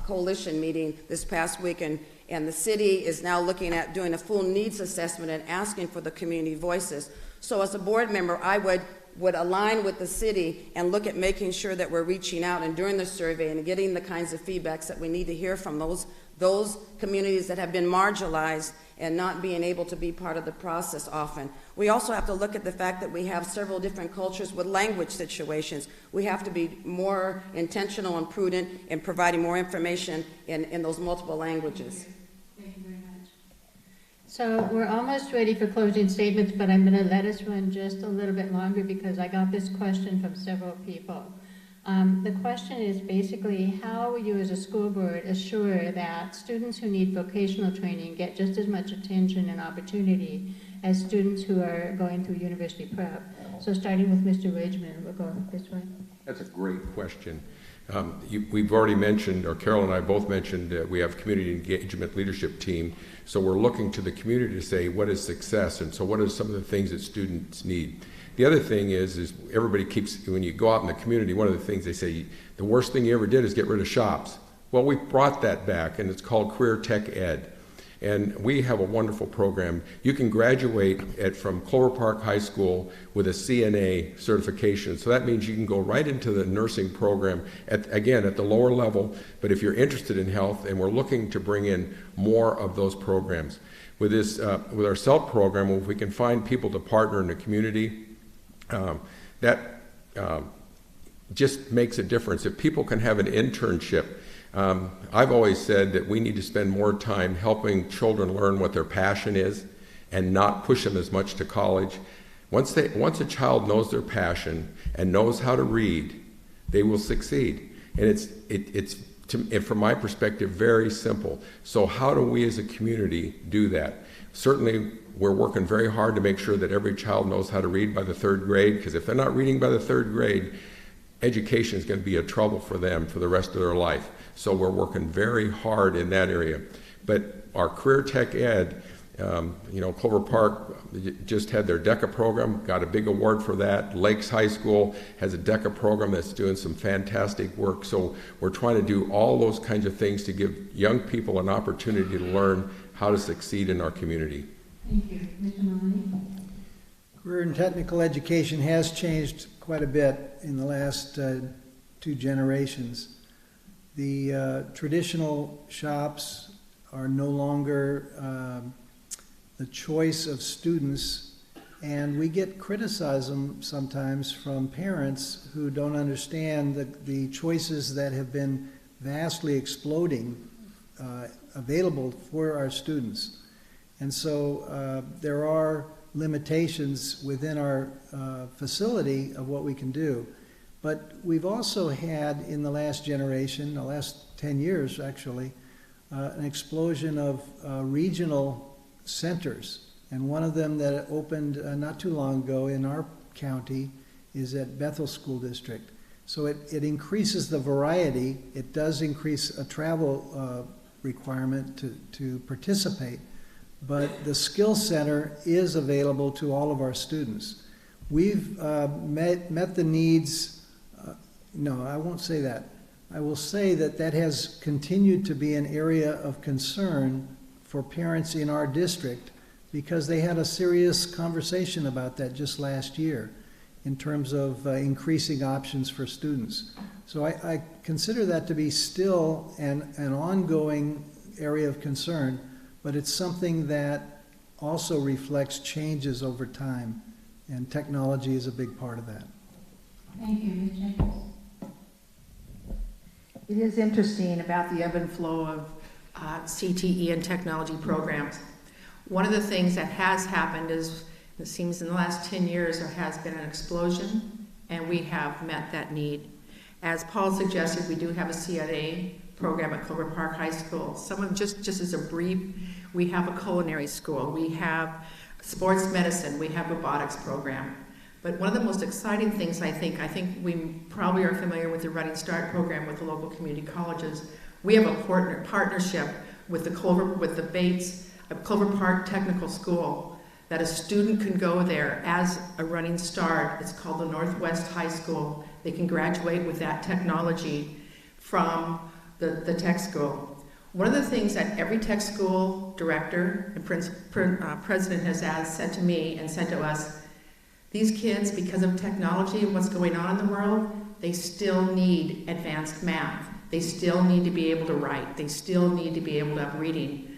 coalition meeting this past week, and the city is now looking at doing a full needs assessment and asking for the community voices. So as a board member, I would align with the city and look at making sure that we're reaching out and doing the survey and getting the kinds of feedbacks that we need to hear from those communities that have been marginalized and not being able to be part of the process often. We also have to look at the fact that we have several different cultures with language situations. We have to be more intentional and prudent in providing more information in those multiple languages. Thank you very much. So we're almost ready for closing statements, but I'm going to let us run just a little bit longer because I got this question from several people. The question is basically, how will you as a school board assure that students who need vocational training get just as much attention and opportunity as students who are going through university prep? So starting with Mr. Ridgman, we'll go this way. That's a great question. We've already mentioned, or Carol and I both mentioned, we have community engagement leadership team. So we're looking to the community to say, what is success? And so what are some of the things that students need? The other thing is everybody keeps, when you go out in the community, one of the things they say, the worst thing you ever did is get rid of shops. Well, we brought that back, and it's called Career Tech Ed. And we have a wonderful program. You can graduate from Clover Park High School with a CNA certification. So that means you can go right into the nursing program, again, at the lower level. But if you're interested in health, and we're looking to bring in more of those programs. With this, with our CELT program, if we can find people to partner in the community, that just makes a difference. If people can have an internship, I've always said that we need to spend more time helping children learn what their passion is and not push them as much to college. Once a child knows their passion and knows how to read, they will succeed. And it's from my perspective, very simple. So how do we as a community do that? Certainly, we're working very hard to make sure that every child knows how to read by the 3rd grade, because if they're not reading by the 3rd grade, education is going to be a trouble for them for the rest of their life. So we're working very hard in that area. But our Career Tech Ed Clover Park just had their DECA program, got a big award for that. Lakes High School has a DECA program that's doing some fantastic work. So we're trying to do all those kinds of things to give young people an opportunity to learn how to succeed in our community. Thank you. Mr. Maloney? Career and technical education has changed quite a bit in the last 2 generations. The traditional shops are no longer the choice of students, and we get criticism sometimes from parents who don't understand the choices that have been vastly exploding available for our students. And so there are limitations within our facility of what we can do. But we've also had in the last generation, the last 10 years actually, an explosion of regional centers. And one of them that opened not too long ago in our county is at Bethel School District. So it increases the variety. It does increase a travel requirement to participate. But the skill center is available to all of our students. We've met the needs. No, I won't say that. I will say that that has continued to be an area of concern for parents in our district because they had a serious conversation about that just last year in terms of increasing options for students. So I consider that to be still an ongoing area of concern, but it's something that also reflects changes over time, and technology is a big part of that. Thank you. Ms. Jacobs? It is interesting about the ebb and flow of CTE and technology programs. One of the things that has happened is, it seems in the last 10 years, there has been an explosion, and we have met that need. As Paul suggested, we do have a CNA program at Clover Park High School. Just as a brief, we have a culinary school, we have sports medicine, we have robotics program. But one of the most exciting things I think we probably are familiar with the Running Start program with the local community colleges. We have a partnership with the Bates Clover Park Technical School that a student can go there as a Running Start. It's called the Northwest High School. They can graduate with that technology from the tech school. One of the things that every tech school director and president has said to me and said to us, these kids, because of technology and what's going on in the world, they still need advanced math. They still need to be able to write. They still need to be able to have reading.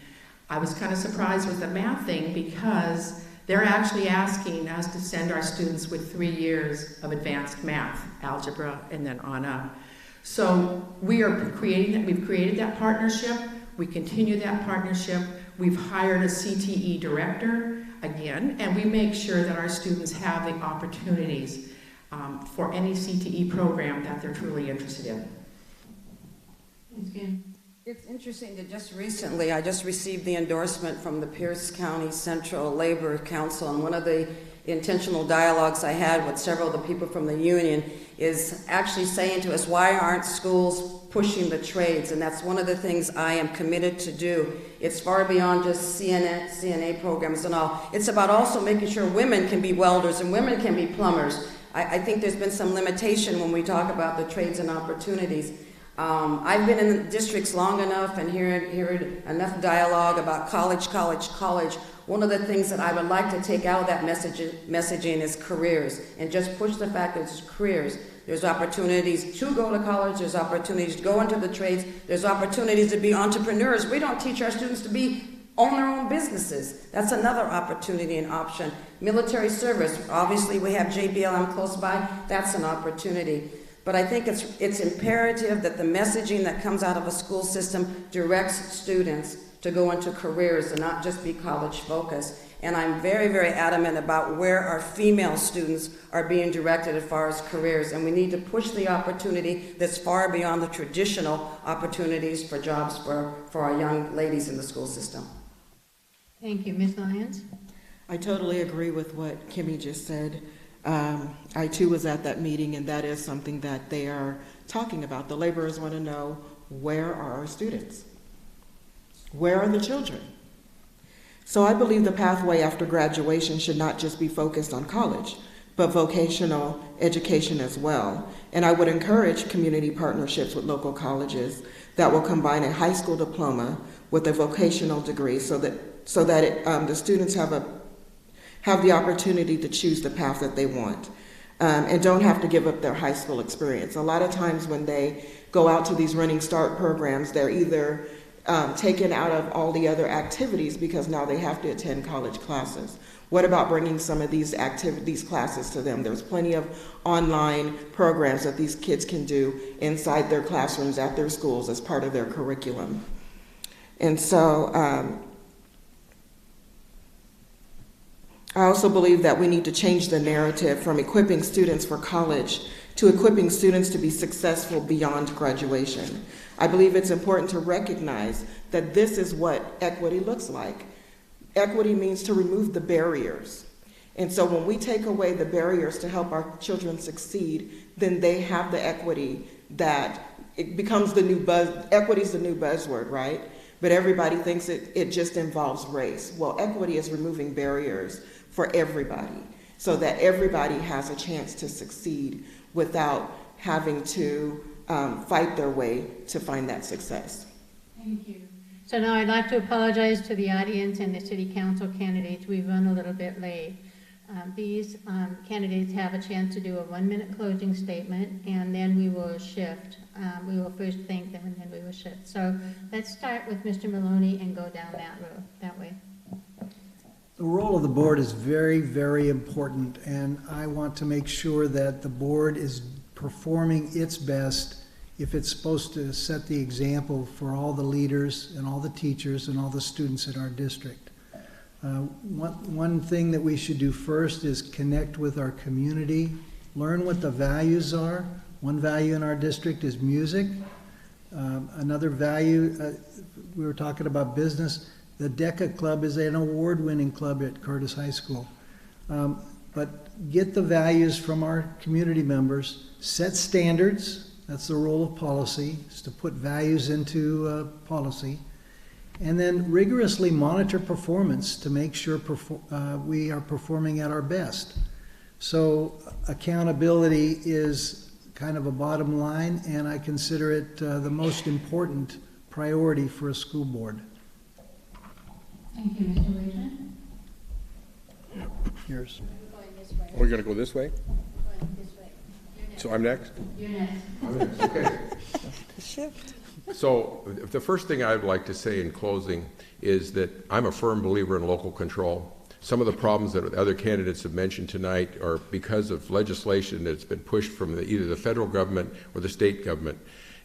I was kind of surprised with the math thing because they're actually asking us to send our students with 3 years of advanced math, algebra, and then on up. So we've created that partnership. We continue that partnership. We've hired a CTE director again, and we make sure that our students have the opportunities for any CTE program that they're truly interested in. It's interesting that just recently I just received the endorsement from the Pierce County Central Labor Council, and one of the intentional dialogues I had with several of the people from the union is actually saying to us, why aren't schools pushing the trades? And that's one of the things I am committed to do. It's far beyond just CNA programs and all. It's about also making sure women can be welders and women can be plumbers. I think there's been some limitation when we talk about the trades and opportunities. I've been in districts long enough and heard enough dialogue about college. One of the things that I would like to take out of that messaging is careers, and just push the fact that it's careers. There's opportunities to go to college, there's opportunities to go into the trades, there's opportunities to be entrepreneurs. We don't teach our students to own their own businesses. That's another opportunity and option. Military service, obviously we have JBLM close by, that's an opportunity. But I think it's imperative that the messaging that comes out of a school system directs students to go into careers and not just be college focused. And I'm very, very adamant about where our female students are being directed as far as careers. And we need to push the opportunity that's far beyond the traditional opportunities for jobs for our young ladies in the school system. Thank you. Ms. Lyons? I totally agree with what Kimmy just said. I too was at that meeting, and that is something that they are talking about. The laborers want to know, where are our students? Where are the children? So I believe the pathway after graduation should not just be focused on college, but vocational education as well. And I would encourage community partnerships with local colleges that will combine a high school diploma with a vocational degree so that the students have the opportunity to choose the path that they want. And don't have to give up their high school experience. A lot of times when they go out to these Running Start programs, they're either taken out of all the other activities because now they have to attend college classes. What about bringing some of these classes to them? There's plenty of online programs that these kids can do inside their classrooms at their schools as part of their curriculum. And so I also believe that we need to change the narrative from equipping students for college to equipping students to be successful beyond graduation. I believe it's important to recognize that this is what equity looks like. Equity means to remove the barriers. And so when we take away the barriers to help our children succeed, then they have the equity that it becomes the new equity's the new buzzword, right? But everybody thinks it just involves race. Well, equity is removing barriers for everybody so that everybody has a chance to succeed without having to fight their way to find that success. Thank you. So now I'd like to apologize to the audience and the city council candidates. We've run a little bit late. These candidates have a chance to do a 1-minute closing statement, and then we will shift. We will first thank them, and then we will shift. So let's start with Mr. Maloney and go down that way. The role of the board is very, very important, and I want to make sure that the board is performing its best if it's supposed to set the example for all the leaders and all the teachers and all the students in our district. One thing that we should do first is connect with our community, learn what the values are. One value in our district is music. Another value, we were talking about business. The DECA Club is an award-winning club at Curtis High School. But get the values from our community members, set standards. That's the role of policy, is to put values into policy. And then rigorously monitor performance to make sure we are performing at our best. So accountability is kind of a bottom line, and I consider it the most important priority for a school board. Thank you, Mr. Waitman. Yours. We're going to go this way? Going this way. So I'm next? You're next. I'm next, okay. So the first thing I'd like to say in closing is that I'm a firm believer in local control. Some of the problems that other candidates have mentioned tonight are because of legislation that's been pushed from either the federal government or the state government.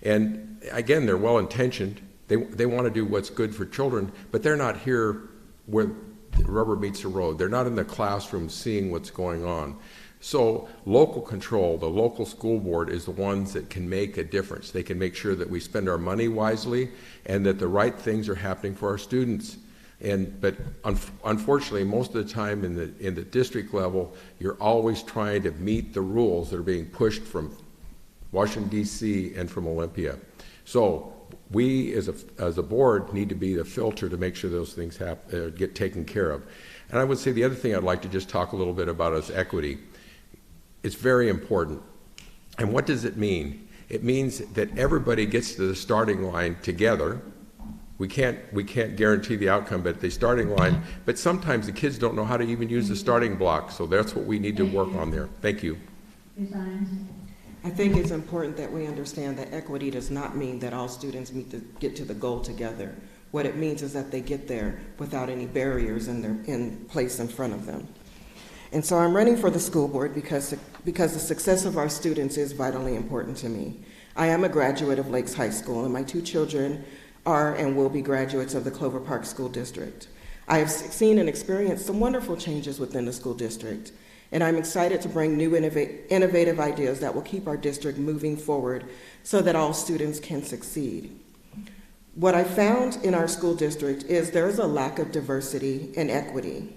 And again, they're well-intentioned. They want to do what's good for children, but they're not here where the rubber meets the road. They're not in the classroom seeing what's going on. So local control, the local school board, is the ones that can make a difference. They can make sure that we spend our money wisely and that the right things are happening for our students. But unfortunately, most of the time in the district level, you're always trying to meet the rules that are being pushed from Washington, D.C. and from Olympia. So we as a board need to be the filter to make sure those things get taken care of. And I would say the other thing I'd like to just talk a little bit about is equity. It's very important. And what does it mean? It means that everybody gets to the starting line together. We can't guarantee the outcome at the starting line, but sometimes the kids don't know how to even use the starting block, so that's what we need to work on there. Thank you. I think it's important that we understand that equity does not mean that all students get to the goal together. What it means is that they get there without any barriers in place in front of them. And so I'm running for the school board because the success of our students is vitally important to me. I am a graduate of Lakes High School, and my 2 children are and will be graduates of the Clover Park School District. I have seen and experienced some wonderful changes within the school district, and I'm excited to bring new innovative ideas that will keep our district moving forward so that all students can succeed. What I found in our school district is there is a lack of diversity and equity.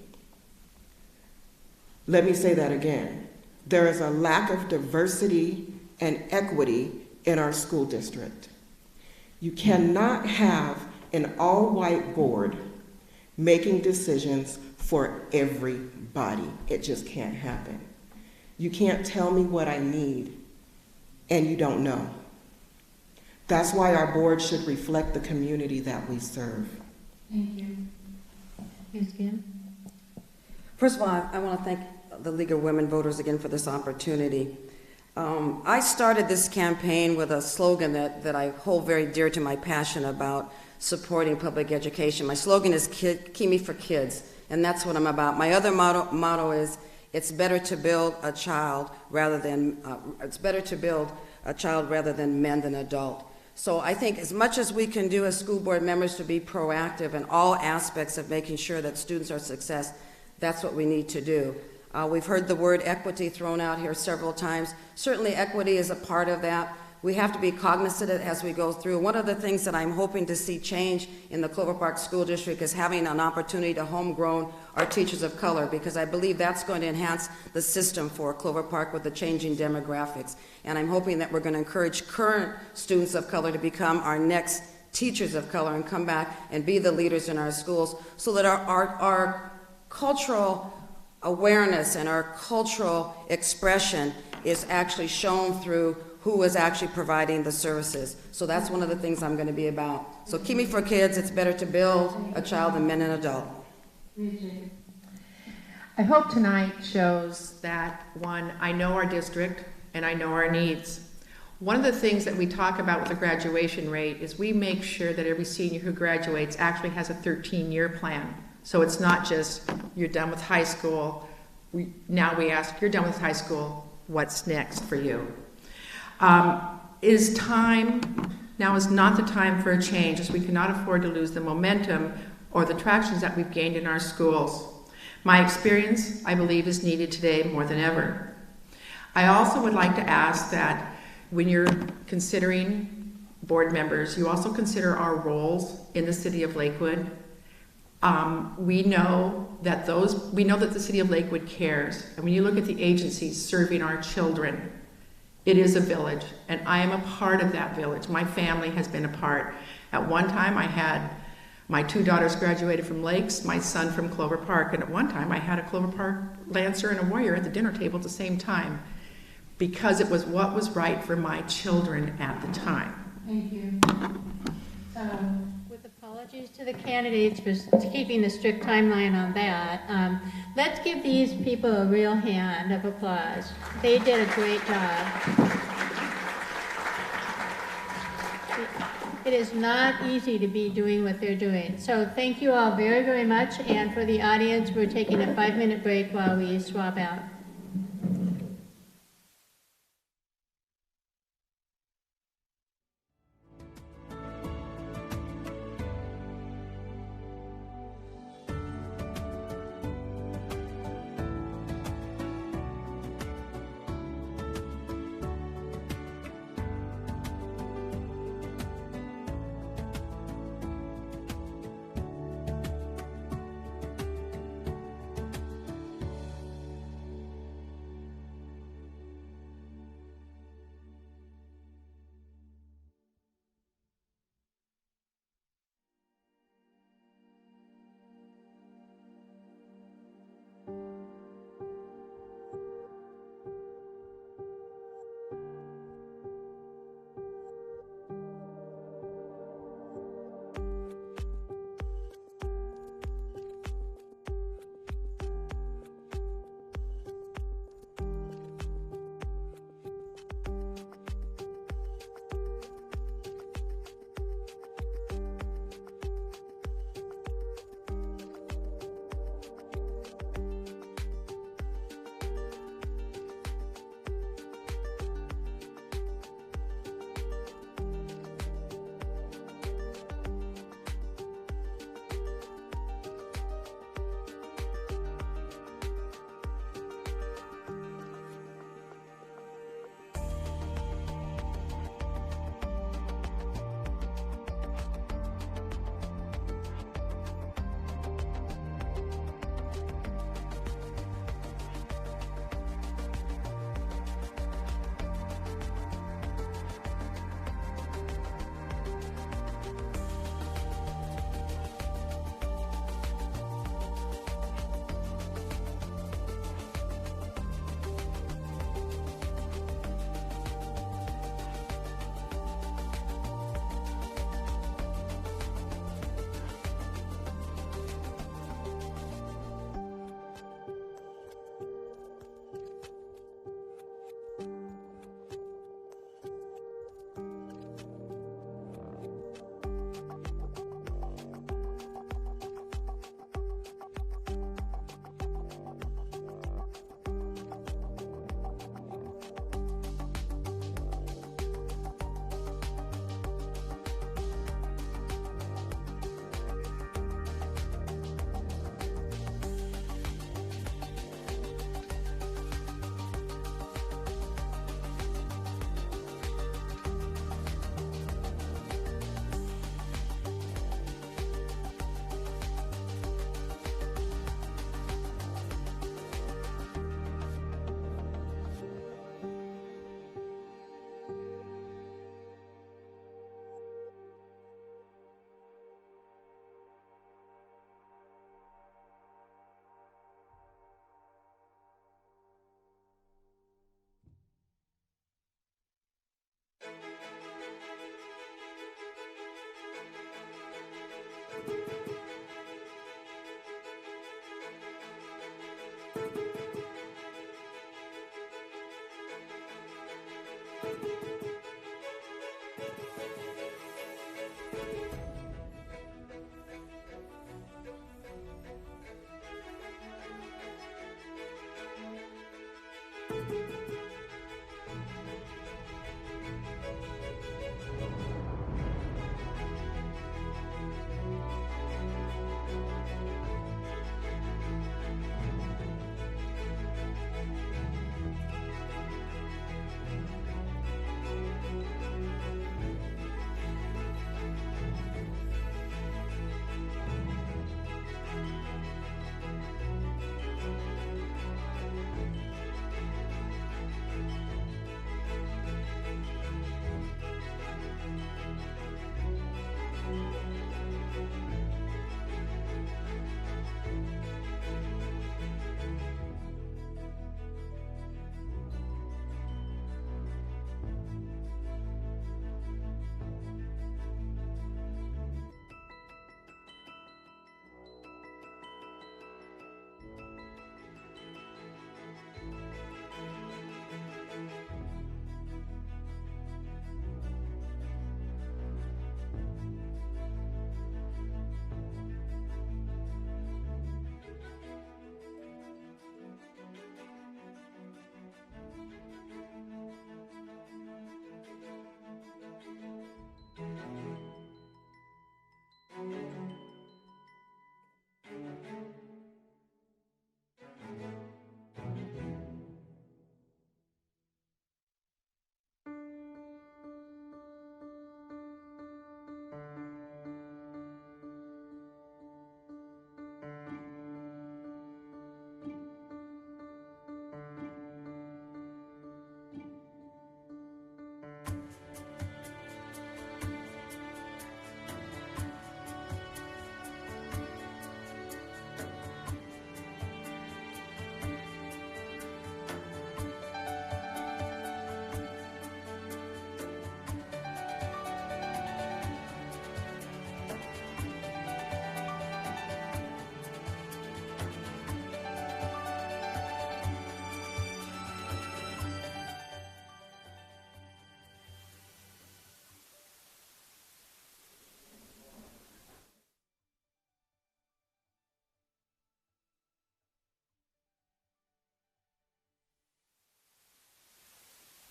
Let me say that again. There is a lack of diversity and equity in our school district. You cannot have an all-white board making decisions for everybody. It just can't happen. You can't tell me what I need and you don't know. That's why our board should reflect the community that we serve. Thank you. Ms. Kim? First of all, I want to thank the League of Women Voters again for this opportunity. I started this campaign with a slogan that I hold very dear to my passion about supporting public education. My slogan is Kimi for Kids, and that's what I'm about. My other motto is, it's better to build a child rather than mend an adult. So I think as much as we can do as school board members to be proactive in all aspects of making sure that students are success, that's what we need to do. We've heard the word equity thrown out here several times. Certainly equity is a part of that. We have to be cognizant of it as we go through. One of the things that I'm hoping to see change in the Clover Park School District is having an opportunity to homegrown our teachers of color, because I believe that's going to enhance the system for Clover Park with the changing demographics. And I'm hoping that we're going to encourage current students of color to become our next teachers of color and come back and be the leaders in our schools, so that our cultural awareness and our cultural expression is actually shown through who is actually providing the services. So that's one of the things I'm going to be about. So keep me for kids. It's better to build a child than mend an adult. I hope tonight shows that, one, I know our district and I know our needs. One of the things that we talk about with the graduation rate is we make sure that every senior who graduates actually has a 13-year plan. So it's not just, you're done with high school. Now we ask, you're done with high school, what's next for you? Now is not the time for a change, as we cannot afford to lose the momentum or the tractions that we've gained in our schools. My experience, I believe, is needed today more than ever. I also would like to ask that when you're considering board members, you also consider our roles in the city of Lakewood. We know that the city of Lakewood cares, and when you look at the agencies serving our children, it is a village, and I am a part of that village. My family has been a part. At one time, I had my 2 daughters graduated from Lakes, my son from Clover Park, and at one time I had a Clover Park Lancer and a Warrior at the dinner table at the same time, because it was what was right for my children at the time. Thank you. With apologies to the candidates for keeping the strict timeline on that, let's give these people a real hand of applause. They did a great job. It is not easy to be doing what they're doing. So thank you all very, very much. And for the audience, we're taking a 5-minute break while we swap out.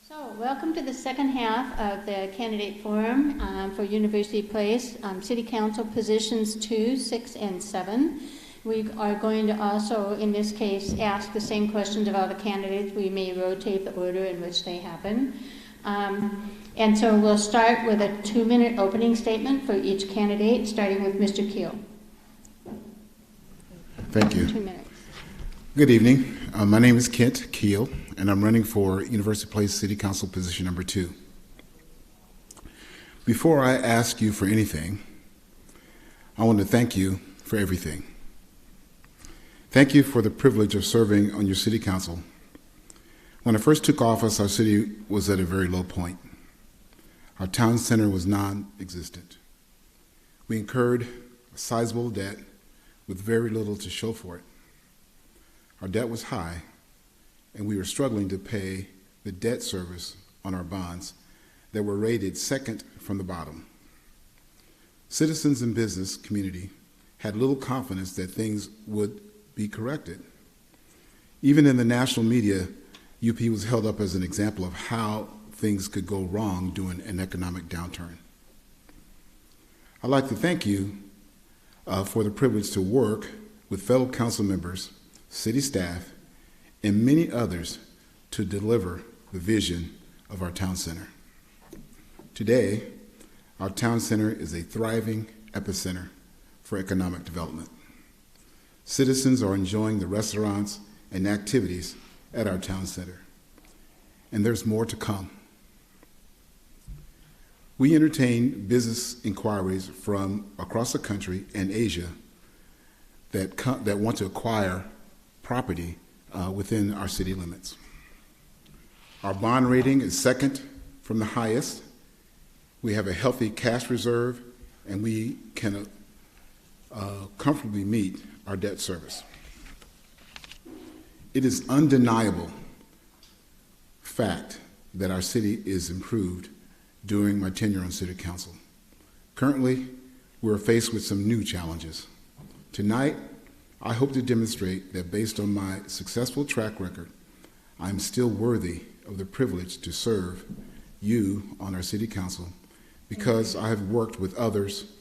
So, welcome to the second half of the candidate forum for University Place, City Council positions 2, 6, and 7. We are going to also, in this case, ask the same questions of all the candidates. We may rotate the order in which they happen. And so we'll start with a 2-minute opening statement for each candidate, starting with Mr. Keel. Thank you. 2 minutes. Good evening. My name is Kent Keel, and I'm running for University Place City Council position number 2. Before I ask you for anything, I want to thank you for everything. Thank you for the privilege of serving on your city council. When I first took office, our city was at a very low point. Our town center was non-existent. We incurred a sizable debt with very little to show for it. Our debt was high, and we were struggling to pay the debt service on our bonds that were rated second from the bottom. Citizens and business community had little confidence that things would be corrected. Even in the national media, UP was held up as an example of how things could go wrong during an economic downturn. I'd like to thank you for the privilege to work with fellow council members, city staff, and many others to deliver the vision of our town center. Today, our town center is a thriving epicenter for economic development. Citizens are enjoying the restaurants and activities at our town center, and there's more to come. We entertain business inquiries from across the country and Asia that want to acquire property within our city limits. Our bond rating is second from the highest. We have a healthy cash reserve, and we can comfortably meet our debt service. It is undeniable fact that our city is improved during my tenure on City Council. Currently, we're faced with some new challenges. Tonight, I hope to demonstrate that based on my successful track record, I'm still worthy of the privilege to serve you on our City Council because I have worked with others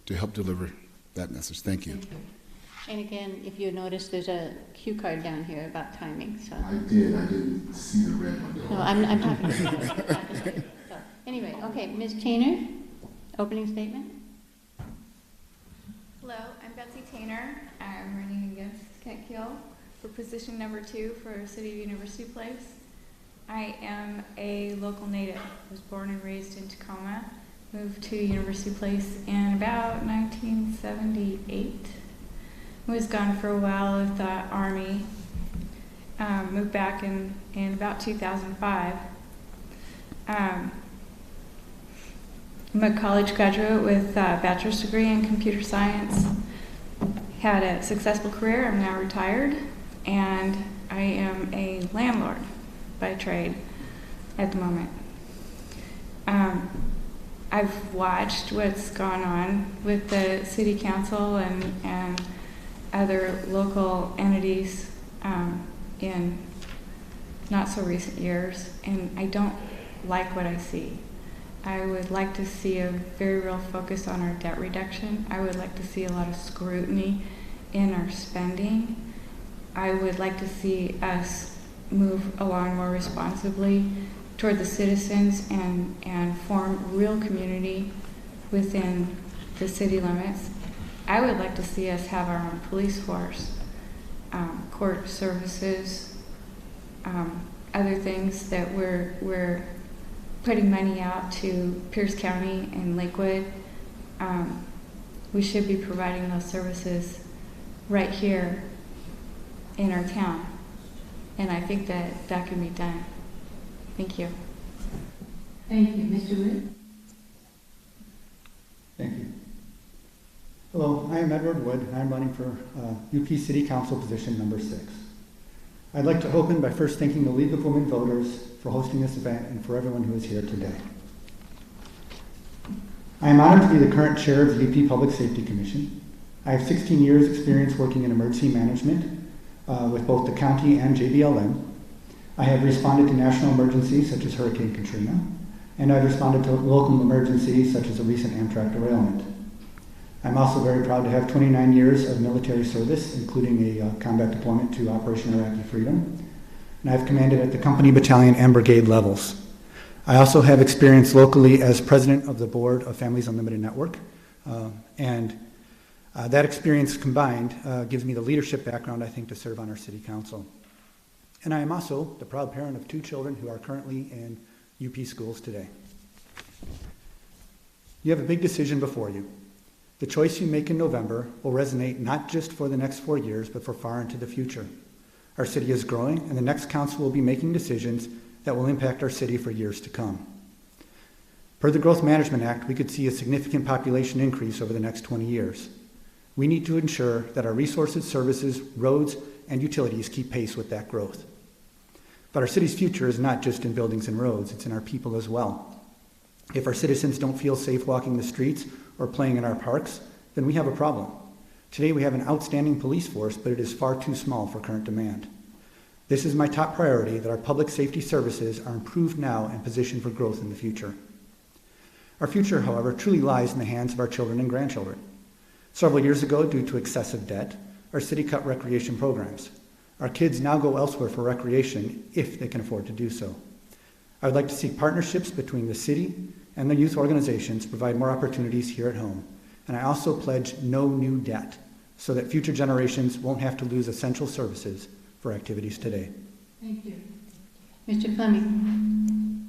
to help deliver that message. Thank you. And again, if you notice, there's a cue card down here about timing. So. I didn't see the red one. No, I'm talking about it. So, anyway, okay, Ms. Tainer, opening statement. Hello, I'm Betsy Tainer. I'm running against Kent Keel for position number 2 for City of University Place. I am a local native. I was born and raised in Tacoma. Moved to University Place in about 1978. Was gone for a while with the Army. Moved back in about 2005. I'm a college graduate with a bachelor's degree in computer science. Had a successful career. I'm now retired, and I am a landlord by trade at the moment. I've watched what's gone on with the city council and other local entities in not so recent years, and I don't like what I see. I would like to see a very real focus on our debt reduction. I would like to see a lot of scrutiny in our spending. I would like to see us move along more responsibly toward the citizens and form real community within the city limits. I would like to see us have our own police force, court services, other things that we're putting money out to Pierce County and Lakewood. We should be providing those services right here in our town. And I think that that can be done. Thank you. Thank you. Mr. Wood? Thank you. Hello, I am Edward Wood, and I'm running for UP City Council position number 6. I'd like to open by first thanking the League of Women Voters for hosting this event and for everyone who is here today. I am honored to be the current chair of the UP Public Safety Commission. I have 16 years experience working in emergency management with both the county and JBLM. I have responded to national emergencies such as Hurricane Katrina, and I've responded to local emergencies such as a recent Amtrak derailment. I'm also very proud to have 29 years of military service, including a combat deployment to Operation Iraqi Freedom, and I've commanded at the company, battalion, and brigade levels. I also have experience locally as president of the board of Families Unlimited Network, and that experience combined gives me the leadership background, I think, to serve on our city council. And I am also the proud parent of 2 children who are currently in UP schools today. You have a big decision before you. The choice you make in November will resonate not just for the next 4 years, but for far into the future. Our city is growing, and the next council will be making decisions that will impact our city for years to come. Per the Growth Management Act, we could see a significant population increase over the next 20 years. We need to ensure that our resources, services, roads, and utilities keep pace with that growth. But our city's future is not just in buildings and roads, it's in our people as well. If our citizens don't feel safe walking the streets or playing in our parks, then we have a problem. Today we have an outstanding police force, but it is far too small for current demand. This is my top priority, that our public safety services are improved now and positioned for growth in the future. Our future, however, truly lies in the hands of our children and grandchildren. Several years ago, due to excessive debt, our city cut recreation programs. Our kids now go elsewhere for recreation if they can afford to do so. I would like to see partnerships between the city and the youth organizations provide more opportunities here at home. And I also pledge no new debt so that future generations won't have to lose essential services for activities today. Thank you. Mr. Fleming.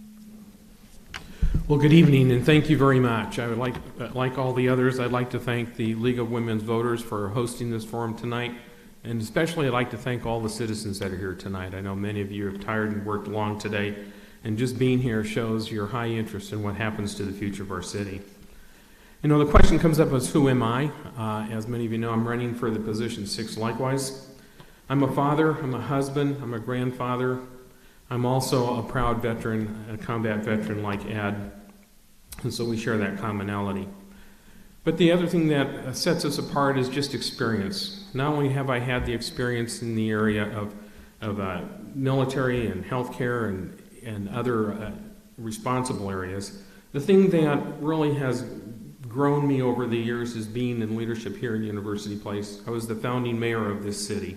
Well, good evening, and thank you very much. I would like all the others, I'd like to thank the League of Women's Voters for hosting this forum tonight, and especially I'd like to thank all the citizens that are here tonight. I know many of you have tired and worked long today, and just being here shows your high interest in what happens to the future of our city. You know, the question comes up as, who am I? As many of you know, I'm running for the position 6 likewise. I'm a father, I'm a husband, I'm a grandfather. I'm also a proud veteran, a combat veteran like Ed, and so we share that commonality. But the other thing that sets us apart is just experience. Not only have I had the experience in the area of military and healthcare and other responsible areas, the thing that really has grown me over the years is being in leadership here in University Place. I was the founding mayor of this city.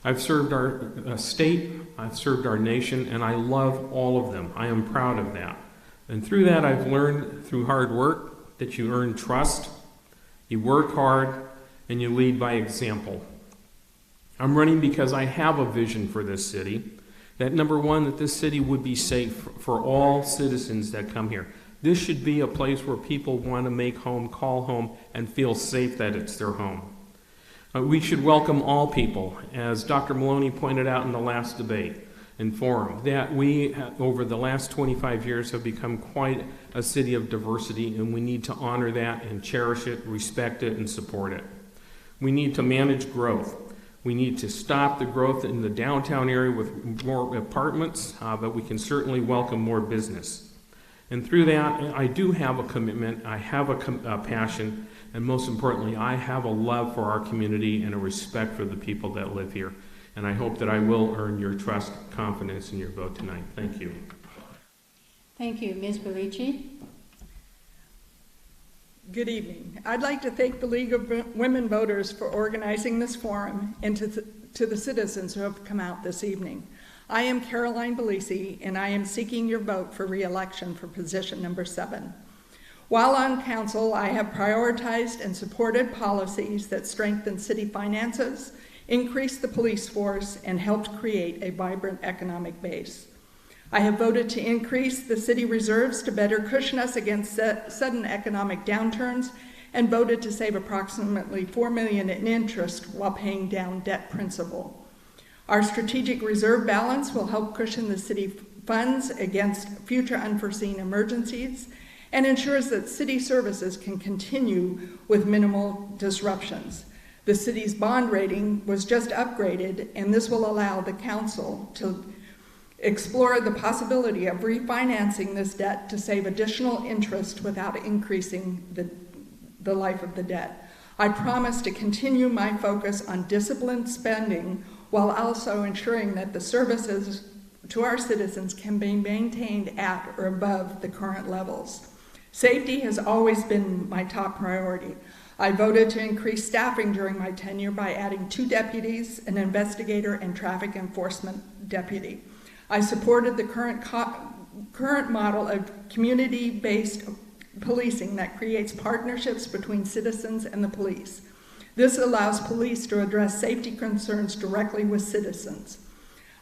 I've served our state, I've served our nation, and I love all of them. I am proud of that. And through that, I've learned through hard work that you earn trust, you work hard, and you lead by example. I'm running because I have a vision for this city. That number one, that this city would be safe for all citizens that come here. This should be a place where people want to make home, call home, and feel safe that it's their home. We should welcome all people, as Dr. Maloney pointed out in the last debate and forum, that we, over the last 25 years, have become quite a city of diversity, and we need to honor that and cherish it, respect it, and support it. We need to manage growth. We need to stop the growth in the downtown area with more apartments, but we can certainly welcome more business. And through that, I do have a commitment, I have a passion, and most importantly, I have a love for our community and a respect for the people that live here. And I hope that I will earn your trust, confidence in your vote tonight. Thank you. Thank you. Ms. Barici? Good evening. I'd like to thank the League of Women Voters for organizing this forum and to the citizens who have come out this evening. I am Caroline Bellisi, and I am seeking your vote for re-election for position number 7. While on council, I have prioritized and supported policies that strengthen city finances, increased the police force, and helped create a vibrant economic base. I have voted to increase the city reserves to better cushion us against sudden economic downturns, and voted to save approximately $4 million in interest while paying down debt principal. Our strategic reserve balance will help cushion the city funds against future unforeseen emergencies and ensures that city services can continue with minimal disruptions. The city's bond rating was just upgraded, and this will allow the council to explore the possibility of refinancing this debt to save additional interest without increasing the life of the debt. I promise to continue my focus on disciplined spending while also ensuring that the services to our citizens can be maintained at or above the current levels. Safety has always been my top priority. I voted to increase staffing during my tenure by adding 2 deputies, an investigator, and traffic enforcement deputy. I supported the current model of community-based policing that creates partnerships between citizens and the police. This allows police to address safety concerns directly with citizens.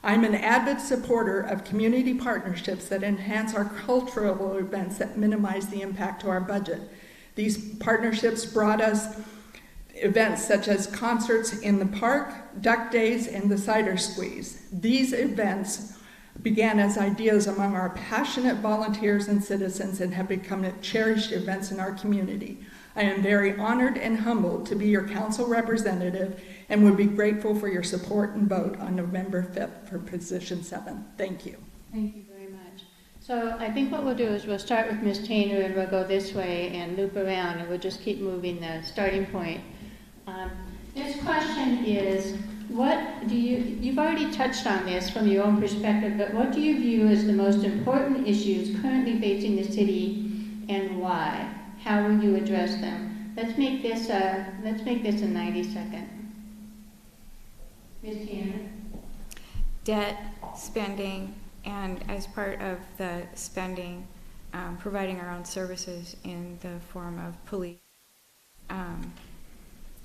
I'm an avid supporter of community partnerships that enhance our cultural events that minimize the impact to our budget. These partnerships brought us events such as concerts in the park, duck days, and the cider squeeze. These events began as ideas among our passionate volunteers and citizens and have become cherished events in our community. I am very honored and humbled to be your council representative and would be grateful for your support and vote on November 5th for position 7. Thank you. Thank you very much. So I think what we'll do is we'll start with Ms. Tainer and we'll go this way and loop around and we'll just keep moving the starting point. This question is, what do you've already touched on this from your own perspective, but what do you view as the most important issues currently facing the city and why? How will you address them? Let's make this a 90-second. Ms. Tanner. Debt, spending, and as part of the spending, providing our own services in the form of police,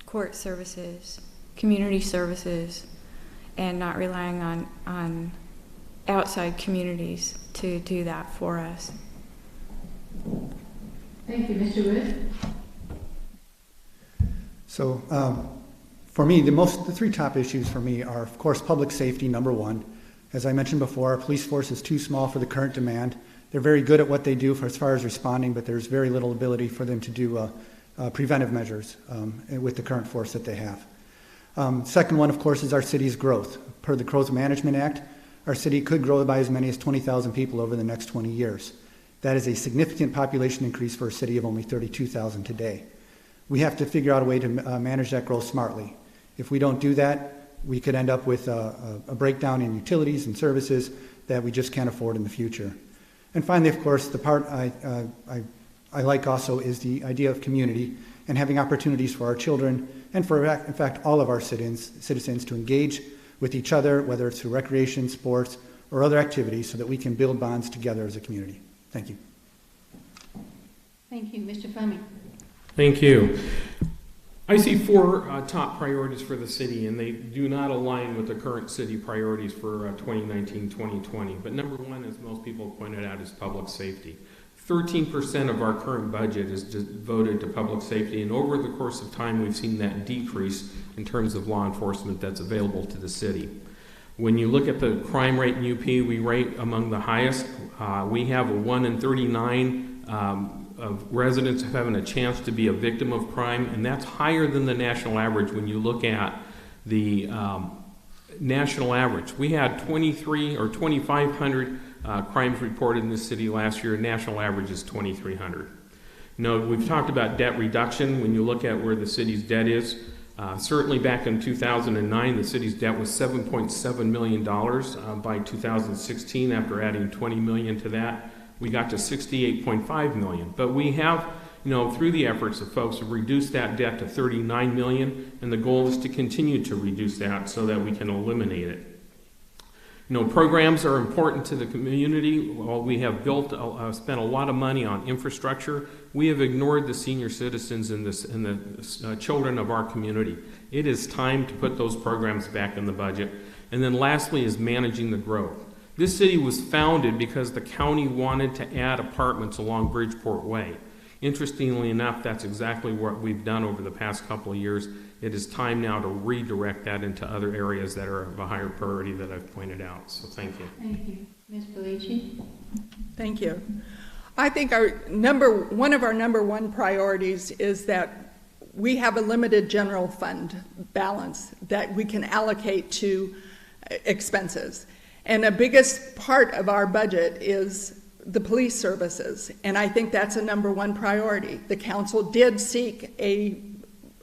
court services, community services, and not relying on outside communities to do that for us. Thank you, Mr. Wood. So for me, the 3 top issues for me are, of course, public safety, number 1. As I mentioned before, our police force is too small for the current demand. They're very good at what they do as far as responding, but there's very little ability for them to do preventive measures with the current force that they have. Second one, of course, is our city's growth. Per the Growth Management Act, our city could grow by as many as 20,000 people over the next 20 years. That is a significant population increase for a city of only 32,000 today. We have to figure out a way to manage that growth smartly. If we don't do that, we could end up with a breakdown in utilities and services that we just can't afford in the future. And finally, of course, the part I like also is the idea of community and having opportunities for our children and for, in fact, all of our citizens to engage with each other, whether it's through recreation, sports, or other activities, so that we can build bonds together as a community. Thank you. Thank you, Mr. Fleming. Thank you. I see 4 top priorities for the city, and they do not align with the current city priorities for 2019-2020. But number 1, as most people pointed out, is public safety. 13% of our current budget is devoted to public safety, and over the course of time, we've seen that decrease in terms of law enforcement that's available to the city. When you look at the crime rate in UP, we rate among the highest. We have a 1 in 39 of residents having a chance to be a victim of crime, and that's higher than the national average. When you look at the national average, we had 23 or 2,500 crimes reported in this city last year. National average is 2,300. We've talked about debt reduction. When you look at where the city's debt is, certainly back in 2009, the city's debt was $7.7 million. By 2016, after adding $20 million to that, we got to $68.5 million. But we have, through the efforts of folks, have reduced that debt to $39 million, and the goal is to continue to reduce that so that we can eliminate it. Programs are important to the community. While we have spent a lot of money on infrastructure, we have ignored the senior citizens and the children of our community. It is time to put those programs back in the budget. And then lastly is managing the growth. This city was founded because the county wanted to add apartments along Bridgeport Way. Interestingly enough, that's exactly what we've done over the past couple of years. It is time now to redirect that into other areas that are of a higher priority that I've pointed out. So thank you. Thank you. Ms. Bellucci? Thank you. I think one of our number 1 priorities is that we have a limited general fund balance that we can allocate to expenses. And the biggest part of our budget is the police services, and I think that's a number 1 priority. The council did seek a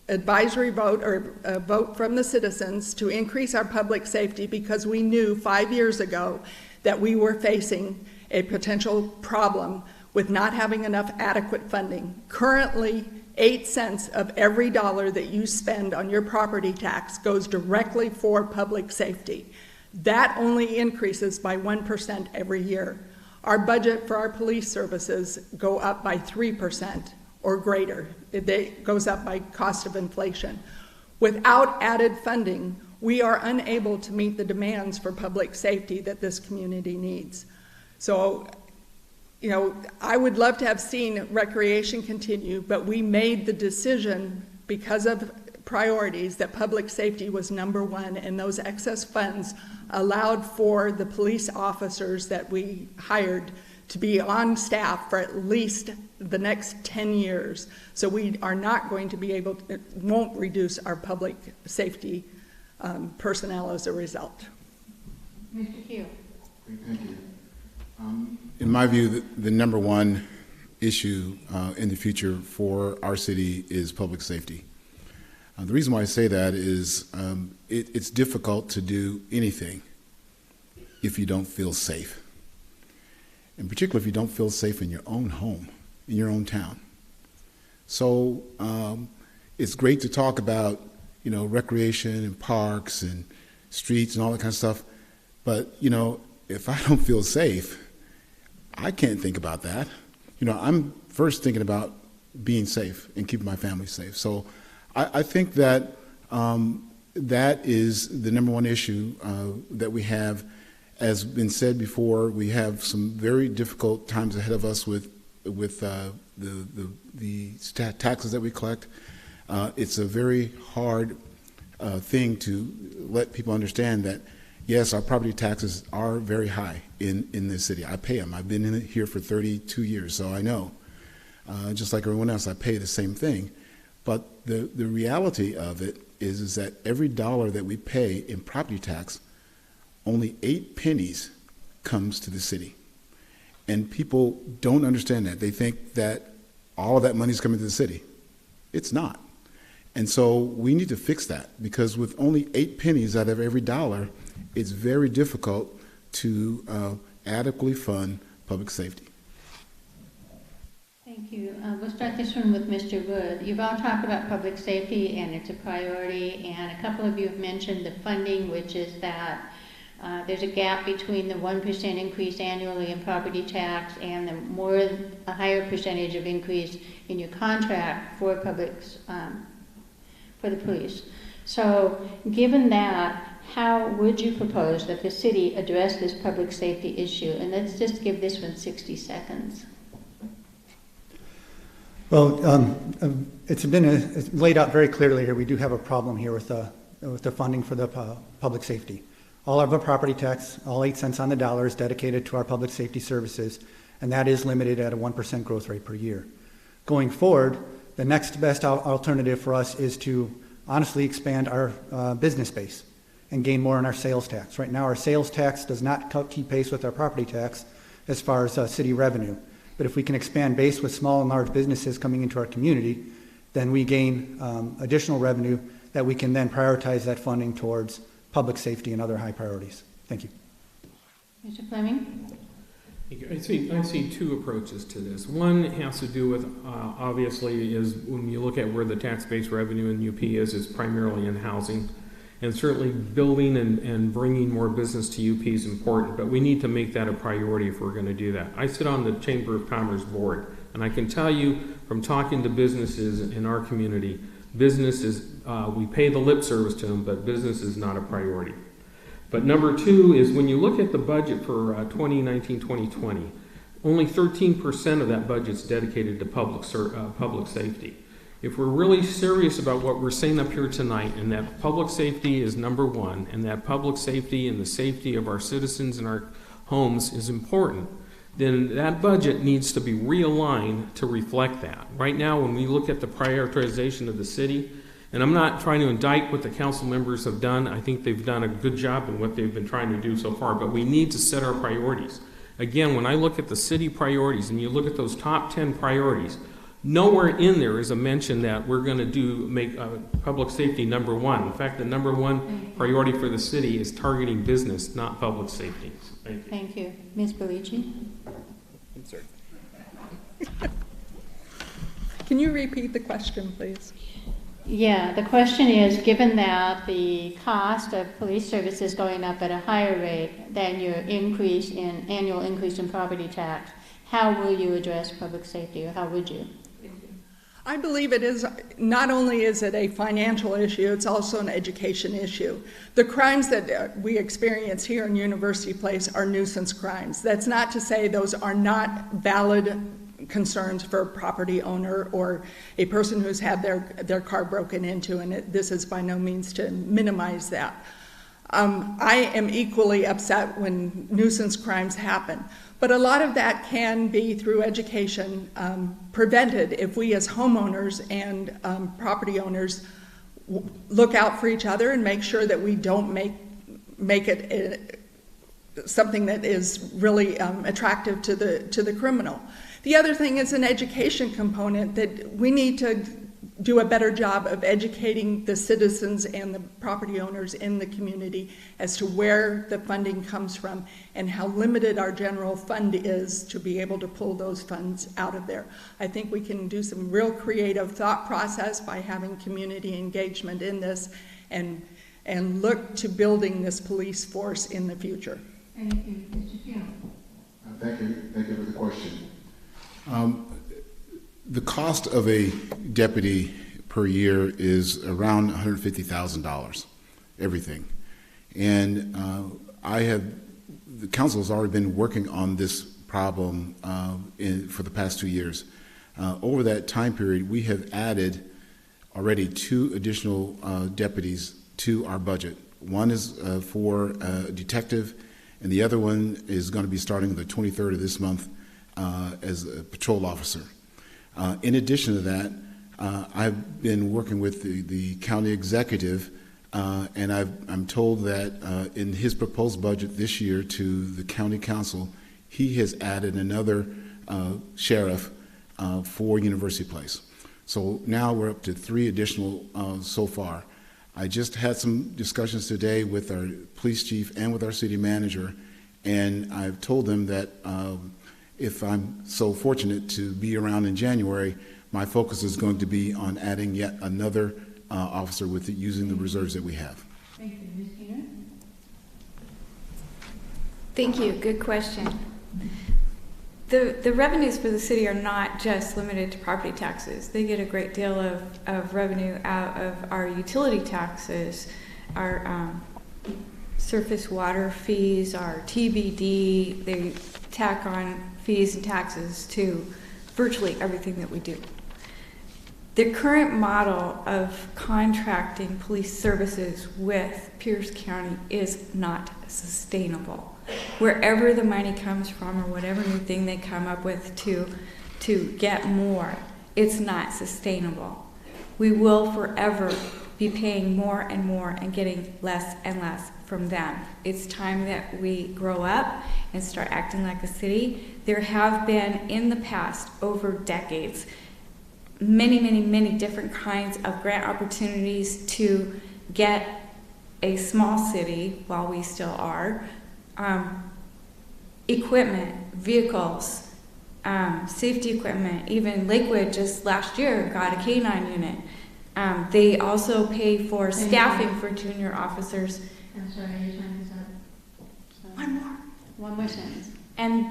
advisory vote or a vote from the citizens to increase our public safety because we knew 5 years ago that we were facing a potential problem with not having enough adequate funding. Currently, 8 cents of every dollar that you spend on your property tax goes directly for public safety. That only increases by 1% every year. Our budget for our police services go up by 3% or greater. It goes up by cost of inflation. Without added funding, we are unable to meet the demands for public safety that this community needs. So, you know, I would love to have seen recreation continue, but we made the decision because of priorities that public safety was number one, and those excess funds allowed for the police officers that we hired to be on staff for at least the next 10 years. So we are not going to be able to, it won't reduce our public safety personnel as a result. Mr. Hugh. Thank you. In my view, the number one issue in the future for our city is public safety. The reason why I say that is it's difficult to do anything if you don't feel safe. In particular, if you don't feel safe in your own home, in your own town. So it's great to talk about, you know, recreation and parks and streets and all that kind of stuff. But, you know, if I don't feel safe, I can't think about that. You know, I'm first thinking about being safe and keeping my family safe. So I think that that is the number one issue that we have. As been said before, we have some very difficult times ahead of us with the taxes that we collect. It's a very hard thing to let people understand that, yes, our property taxes are very high in this city. I pay them. I've been in here for 32 years, so I know. Just like everyone else, I pay the same thing. But the reality of it is that every dollar that we pay in property tax, only 8 pennies comes to the city. And people don't understand that. They think that all of that money is coming to the city. It's not. And so we need to fix that, because with only 8 pennies out of every dollar, it's very difficult to adequately fund public safety. Thank you. We'll start this one with Mr. Wood. You've all talked about public safety and it's a priority, and a couple of you have mentioned the funding, which is that there's a gap between the 1% increase annually in property tax and a higher percentage of increase in your contract for for the police. So given that, how would you propose that the city address this public safety issue? And let's just give this one 60 seconds. Well, it's laid out very clearly here. We do have a problem here with the funding for the public safety. All of our property tax, all 8 cents on the dollar, is dedicated to our public safety services, and that is limited at a 1% growth rate per year. Going forward, the next best alternative for us is to honestly expand our business base and gain more on our sales tax. Right now, our sales tax does not keep pace with our property tax as far as city revenue. But if we can expand base with small and large businesses coming into our community, then we gain additional revenue that we can then prioritize that funding towards public safety and other high priorities. Thank you. Mr. Fleming? I see two approaches to this. One has to do with, obviously, is when you look at where the tax-based revenue in UP is, it's primarily in housing. And certainly building and bringing more business to UP is important, but we need to make that a priority if we're going to do that. I sit on the Chamber of Commerce board, and I can tell you from talking to businesses in our community, businesses, we pay the lip service to them, but business is not a priority. But number two is when you look at the budget for 2019-2020, only 13% of that budget is dedicated to public safety. If we're really serious about what we're saying up here tonight, and that public safety is number one, and that public safety and the safety of our citizens and our homes is important, then that budget needs to be realigned to reflect that. Right now, when we look at the prioritization of the city, and I'm not trying to indict what the council members have done. I think they've done a good job in what they've been trying to do so far, but we need to set our priorities. Again, when I look at the city priorities and you look at those top 10 priorities, Nowhere in there is a mention that we're going to make public safety number one. In fact, the number one priority for the city is targeting business, not public safety. Thank you. Thank you. Ms. Belici? Insert. Can you repeat the question, please? Yeah, the question is, given that the cost of police service is going up at a higher rate than your annual increase in property tax, how will you address public safety, or how would you? I believe it is, not only is it a financial issue, it's also an education issue. The crimes that we experience here in University Place are nuisance crimes. That's not to say those are not valid concerns for a property owner or a person who's had their car broken into, and this is by no means to minimize that. I am equally upset when nuisance crimes happen, but a lot of that can be through education prevented if we as homeowners and property owners look out for each other and make sure that we don't make it something that is really attractive to the criminal. The other thing is an education component that we need to do a better job of educating the citizens and the property owners in the community as to where the funding comes from and how limited our general fund is to be able to pull those funds out of there. I think we can do some real creative thought process by having community engagement in this and look to building this police force in the future. Thank you. Mr. Hill. Thank you for the question. The cost of a deputy per year is around $150,000, everything. And the council has already been working on this problem for the past 2 years. Over that time period, we have added already 2 additional deputies to our budget. One is for a detective, and the other one is going to be starting the 23rd of this month as a patrol officer. In addition to that, I've been working with the county executive, and I'm told that in his proposed budget this year to the county council, he has added another sheriff for University Place. So now we're up to 3 additional so far. I just had some discussions today with our police chief and with our city manager, and I've told them that if I'm so fortunate to be around in January, my focus is going to be on adding yet another officer with using the reserves that we have. Thank you. Ms. Keener? Thank you. Good question. The revenues for the city are not just limited to property taxes. They get a great deal of revenue out of our utility taxes, our surface water fees, our TBD. They tack on fees and taxes to virtually everything that we do. The current model of contracting police services with Pierce County is not sustainable. Wherever the money comes from or whatever new thing they come up with to get more, it's not sustainable. We will forever be paying more and more and getting less and less from them. It's time that we grow up and start acting like a city. There have been in the past, over decades, many different kinds of grant opportunities to get a small city, while we still are, equipment, vehicles, safety equipment. Even Lakewood just last year got a K-9 unit. They also pay for staffing for junior officers. I'm sorry, your time is up. So, one more sentence. And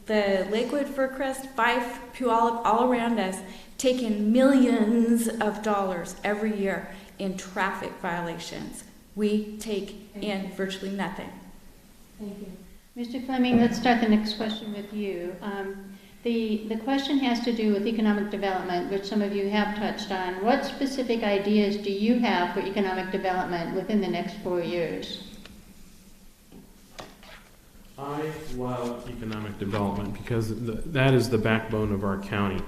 the Lakewood Furcrest, Fife, Puyallup, all around us, take in millions of dollars every year in traffic violations. We take in virtually nothing. Thank you. Mr. Fleming, let's start the next question with you. The question has to do with economic development, which some of you have touched on. What specific ideas do you have for economic development within the next 4 years? I love economic development because that is the backbone of our county.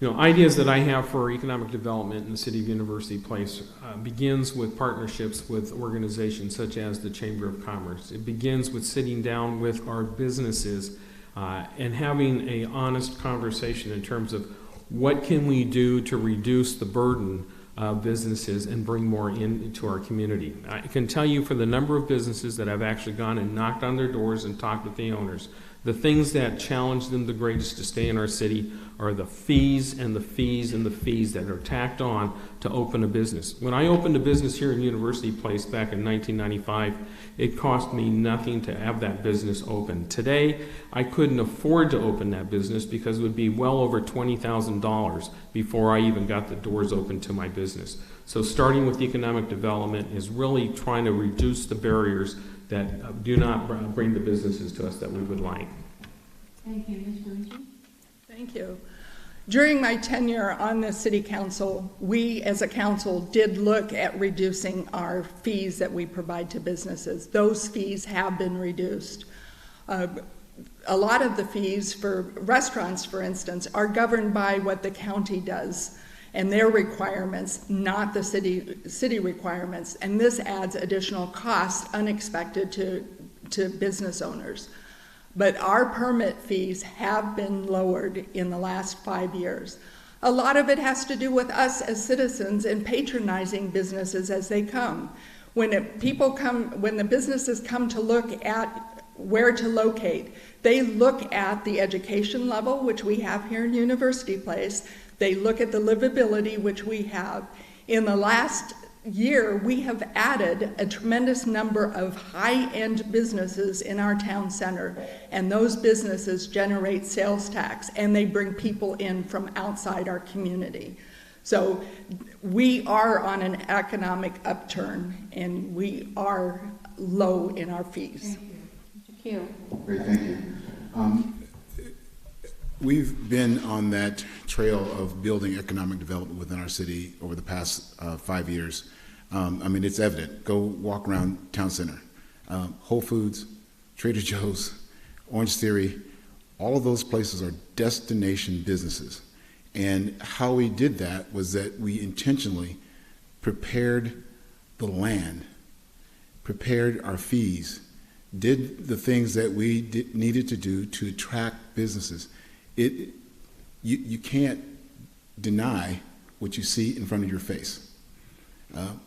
You know, ideas that I have for economic development in the city of University Place begins with partnerships with organizations such as the Chamber of Commerce. It begins with sitting down with our businesses and having an honest conversation in terms of what can we do to reduce the burden of businesses and bring more into our community? I can tell you, for the number of businesses that I've actually gone and knocked on their doors and talked with the owners, the things that challenge them the greatest to stay in our city are the fees and the fees and the fees that are tacked on to open a business. When I opened a business here in University Place back in 1995, it cost me nothing to have that business open. Today, I couldn't afford to open that business because it would be well over $20,000 before I even got the doors open to my business. So starting with economic development is really trying to reduce the barriers that do not bring the businesses to us that we would like. Thank you, Ms. Bougie. Thank you. During my tenure on the city council, we as a council did look at reducing our fees that we provide to businesses. Those fees have been reduced. A lot of the fees for restaurants, for instance, are governed by what the county does and their requirements, not the city requirements. And this adds additional costs unexpected to business owners. But our permit fees have been lowered in the last 5 years. A lot of it has to do with us as citizens and patronizing businesses as they come. When the businesses come to look at where to locate, they look at the education level, which we have here in University Place. They look at the livability, which we have. In the last year, we have added a tremendous number of high-end businesses in our town center, and those businesses generate sales tax, and they bring people in from outside our community. So we are on an economic upturn, and we are low in our fees. Thank you. Great, thank you. We've been on that trail of building economic development within our city over the past 5 years. I mean, it's evident. Go walk around town center. Whole Foods, Trader Joe's, Orange Theory, all of those places are destination businesses. And how we did that was that we intentionally prepared the land, prepared our fees, did the things that we needed to do to attract businesses. You can't deny what you see in front of your face.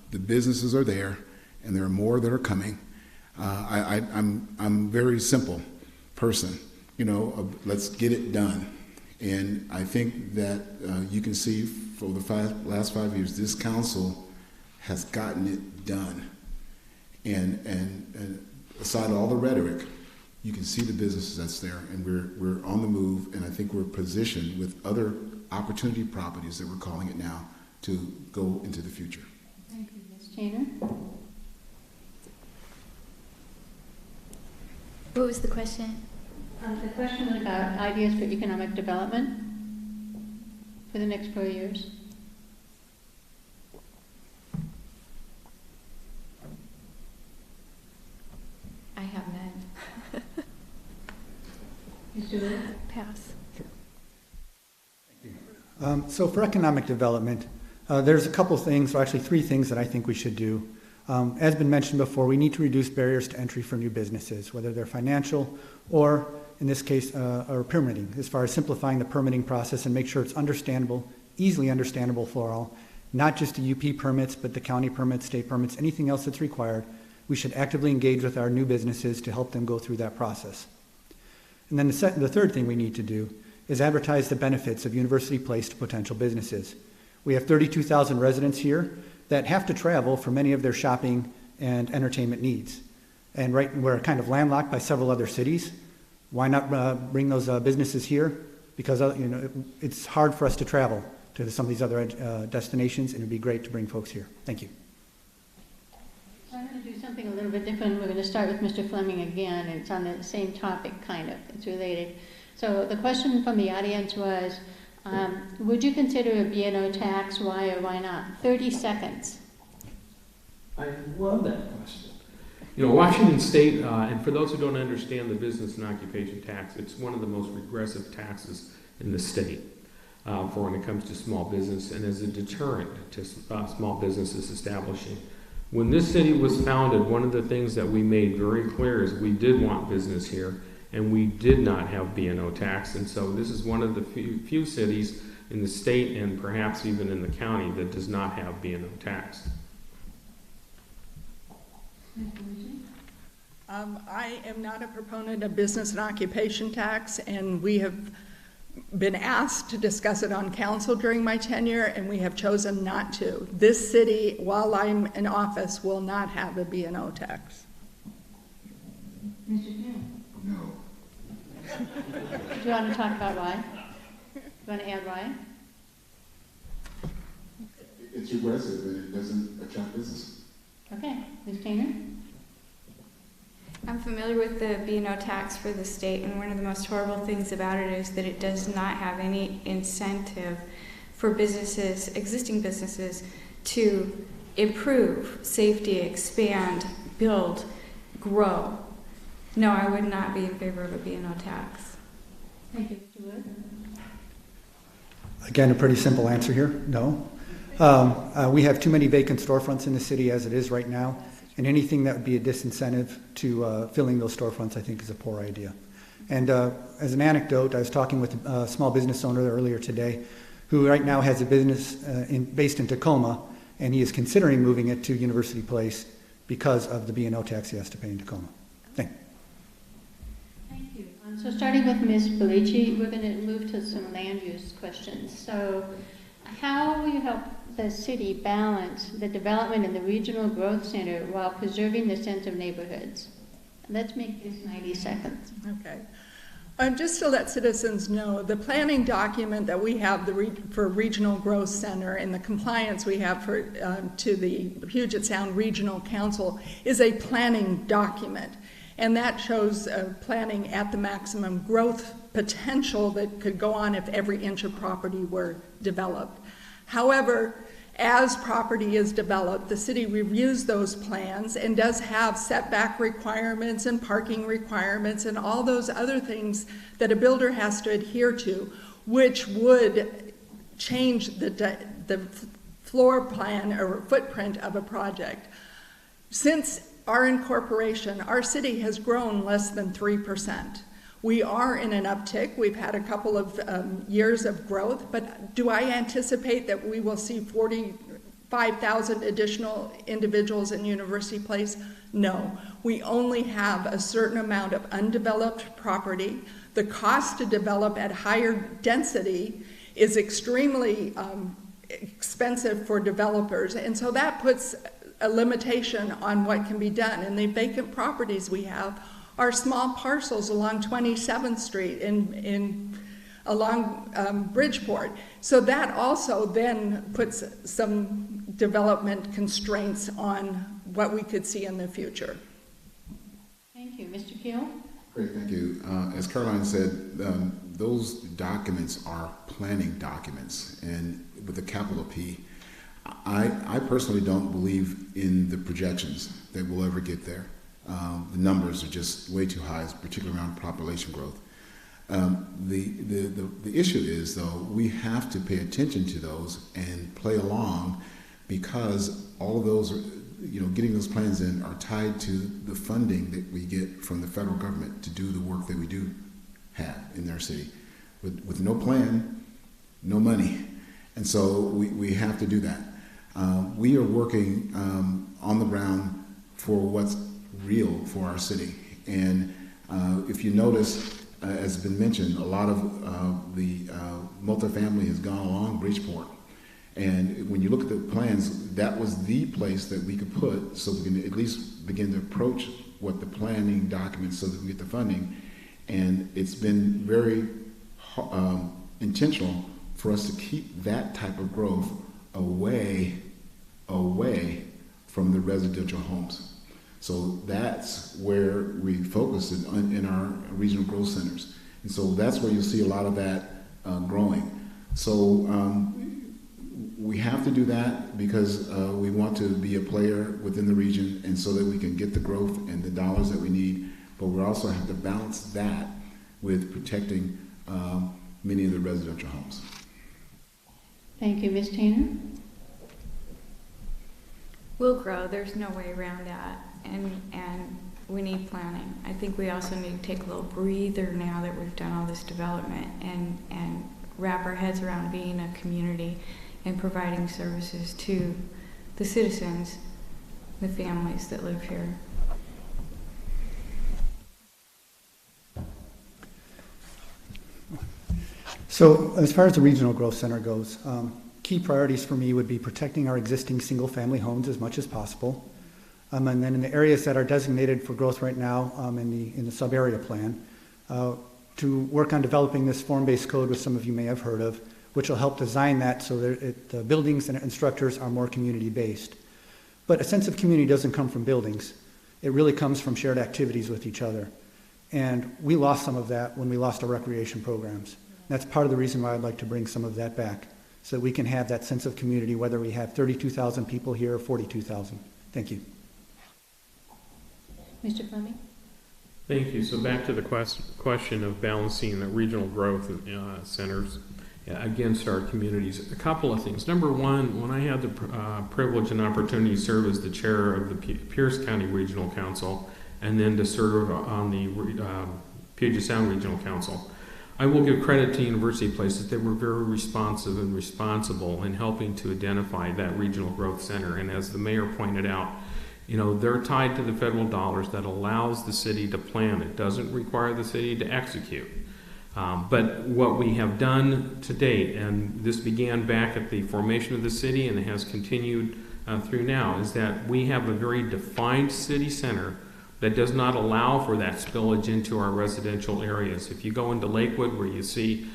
The businesses are there, and there are more that are coming. I'm a very simple person, let's get it done. And I think that you can see for the last 5 years, this council has gotten it done. And aside all the rhetoric, you can see the businesses that's there, and we're on the move, and I think we're positioned with other opportunity properties that we're calling it now to go into the future. Thank you, Ms. Chainer. What was the question? The question was about ideas for economic development for the next 4 years. I have none. Mr. Wood? Pass. So for economic development, there's a couple things, or actually 3 things that I think we should do. As been mentioned before, we need to reduce barriers to entry for new businesses, whether they're financial or, in this case, or permitting, as far as simplifying the permitting process and make sure it's understandable, easily understandable for all, not just the UP permits, but the county permits, state permits, anything else that's required. We should actively engage with our new businesses to help them go through that process. And then the third thing we need to do is advertise the benefits of University Place to potential businesses. We have 32,000 residents here that have to travel for many of their shopping and entertainment needs. And we're kind of landlocked by several other cities. Why not bring those businesses here? Because it's hard for us to travel to some of these other destinations, and it'd be great to bring folks here. Thank you. So I'm going to do something a little bit different. We're going to start with Mr. Fleming again, and it's on the same topic, kind of. It's related. So the question from the audience was, would you consider a B&O tax? Why or why not? 30 seconds. I love that question. Washington State, and for those who don't understand the business and occupation tax, it's one of the most regressive taxes in the state for when it comes to small business and as a deterrent to small businesses establishing. When this city was founded, one of the things that we made very clear is we did want business here, and we did not have B&O tax. And so this is one of the few cities in the state and perhaps even in the county that does not have B&O tax. I am not a proponent of business and occupation tax, and we have been asked to discuss it on council during my tenure, and we have chosen not to. This city, while I'm in office, will not have a B&O tax. Mr. Kim? No. Do you want to talk about why? Do you want to add why? It's regressive and it doesn't attract business. Okay, Ms. Tainer? I'm familiar with the B&O tax for the state, and one of the most horrible things about it is that it does not have any incentive for businesses, existing businesses, to improve, safety, expand, build, grow. No, I would not be in favor of a B&O tax. Thank you, Mr. Wood. Again, a pretty simple answer here, no. We have too many vacant storefronts in the city as it is right now, and anything that would be a disincentive to filling those storefronts, I think, is a poor idea. And as an anecdote, I was talking with a small business owner earlier today who right now has a business based in Tacoma, and he is considering moving it to University Place because of the B&O tax he has to pay in Tacoma. Thank you. Thank you. So starting with Ms. Bellici, we're going to move to some land use questions. So how will you help the city balance the development in the regional growth center while preserving the sense of neighborhoods? Let's make this 90 seconds. Okay. Just to let citizens know, the planning document that we have for Regional Growth Center and the compliance we have for to the Puget Sound Regional Council is a planning document. And that shows planning at the maximum growth potential that could go on if every inch of property were developed. However, as property is developed, the city reviews those plans and does have setback requirements and parking requirements and all those other things that a builder has to adhere to, which would change the floor plan or footprint of a project. Since our incorporation, our city has grown less than 3%. We are in an uptick. We've had a couple of years of growth, but do I anticipate that we will see 45,000 additional individuals in University Place? No. We only have a certain amount of undeveloped property. The cost to develop at higher density is extremely expensive for developers, and so that puts a limitation on what can be done. And the vacant properties we have are small parcels along 27th Street along Bridgeport. So that also then puts some development constraints on what we could see in the future. Thank you. Mr. Keel? Great, thank you. As Caroline said, those documents are planning documents, and with a capital P. I personally don't believe in the projections that we'll ever get there. The numbers are just way too high, particularly around population growth. The issue is, though, we have to pay attention to those and play along, because all of those, getting those plans in are tied to the funding that we get from the federal government to do the work that we do have in our city. With no plan, no money. And so we have to do that. We are working on the ground for what's real for our city. And if you notice, as has been mentioned, a lot of the multifamily has gone along Bridgeport. And when you look at the plans, that was the place that we could put so we can at least begin to approach what the planning documents so that we get the funding. And it's been very intentional for us to keep that type of growth away from the residential homes. So that's where we focus in our regional growth centers. And so that's where you'll see a lot of that growing. So we have to do that because we want to be a player within the region, and so that we can get the growth and the dollars that we need. But we also have to balance that with protecting many of the residential homes. Thank you. Ms. Tainer? We'll grow. There's no way around that. And we need planning. I think we also need to take a little breather now that we've done all this development and wrap our heads around being a community and providing services to the citizens, the families that live here. So as far as the Regional Growth Center goes, key priorities for me would be protecting our existing single-family homes as much as possible. And then in the areas that are designated for growth right now in the sub-area plan, to work on developing this form-based code, which some of you may have heard of, which will help design that so that the buildings and structures are more community-based. But a sense of community doesn't come from buildings. It really comes from shared activities with each other. And we lost some of that when we lost our recreation programs. That's part of the reason why I'd like to bring some of that back, so that we can have that sense of community, whether we have 32,000 people here or 42,000. Thank you. Mr. Fleming? Thank you. So back to the question of balancing the regional growth centers against our communities. A couple of things. Number one, when I had the privilege and opportunity to serve as the chair of the Pierce County Regional Council and then to serve on the Puget Sound Regional Council, I will give credit to University Place that they were very responsive and responsible in helping to identify that regional growth center. And as the mayor pointed out, they're tied to the federal dollars that allows the city to plan. It doesn't require the city to execute. But what we have done to date, and this began back at the formation of the city and it has continued through now, is that we have a very defined city center that does not allow for that spillage into our residential areas. If you go into Lakewood where you see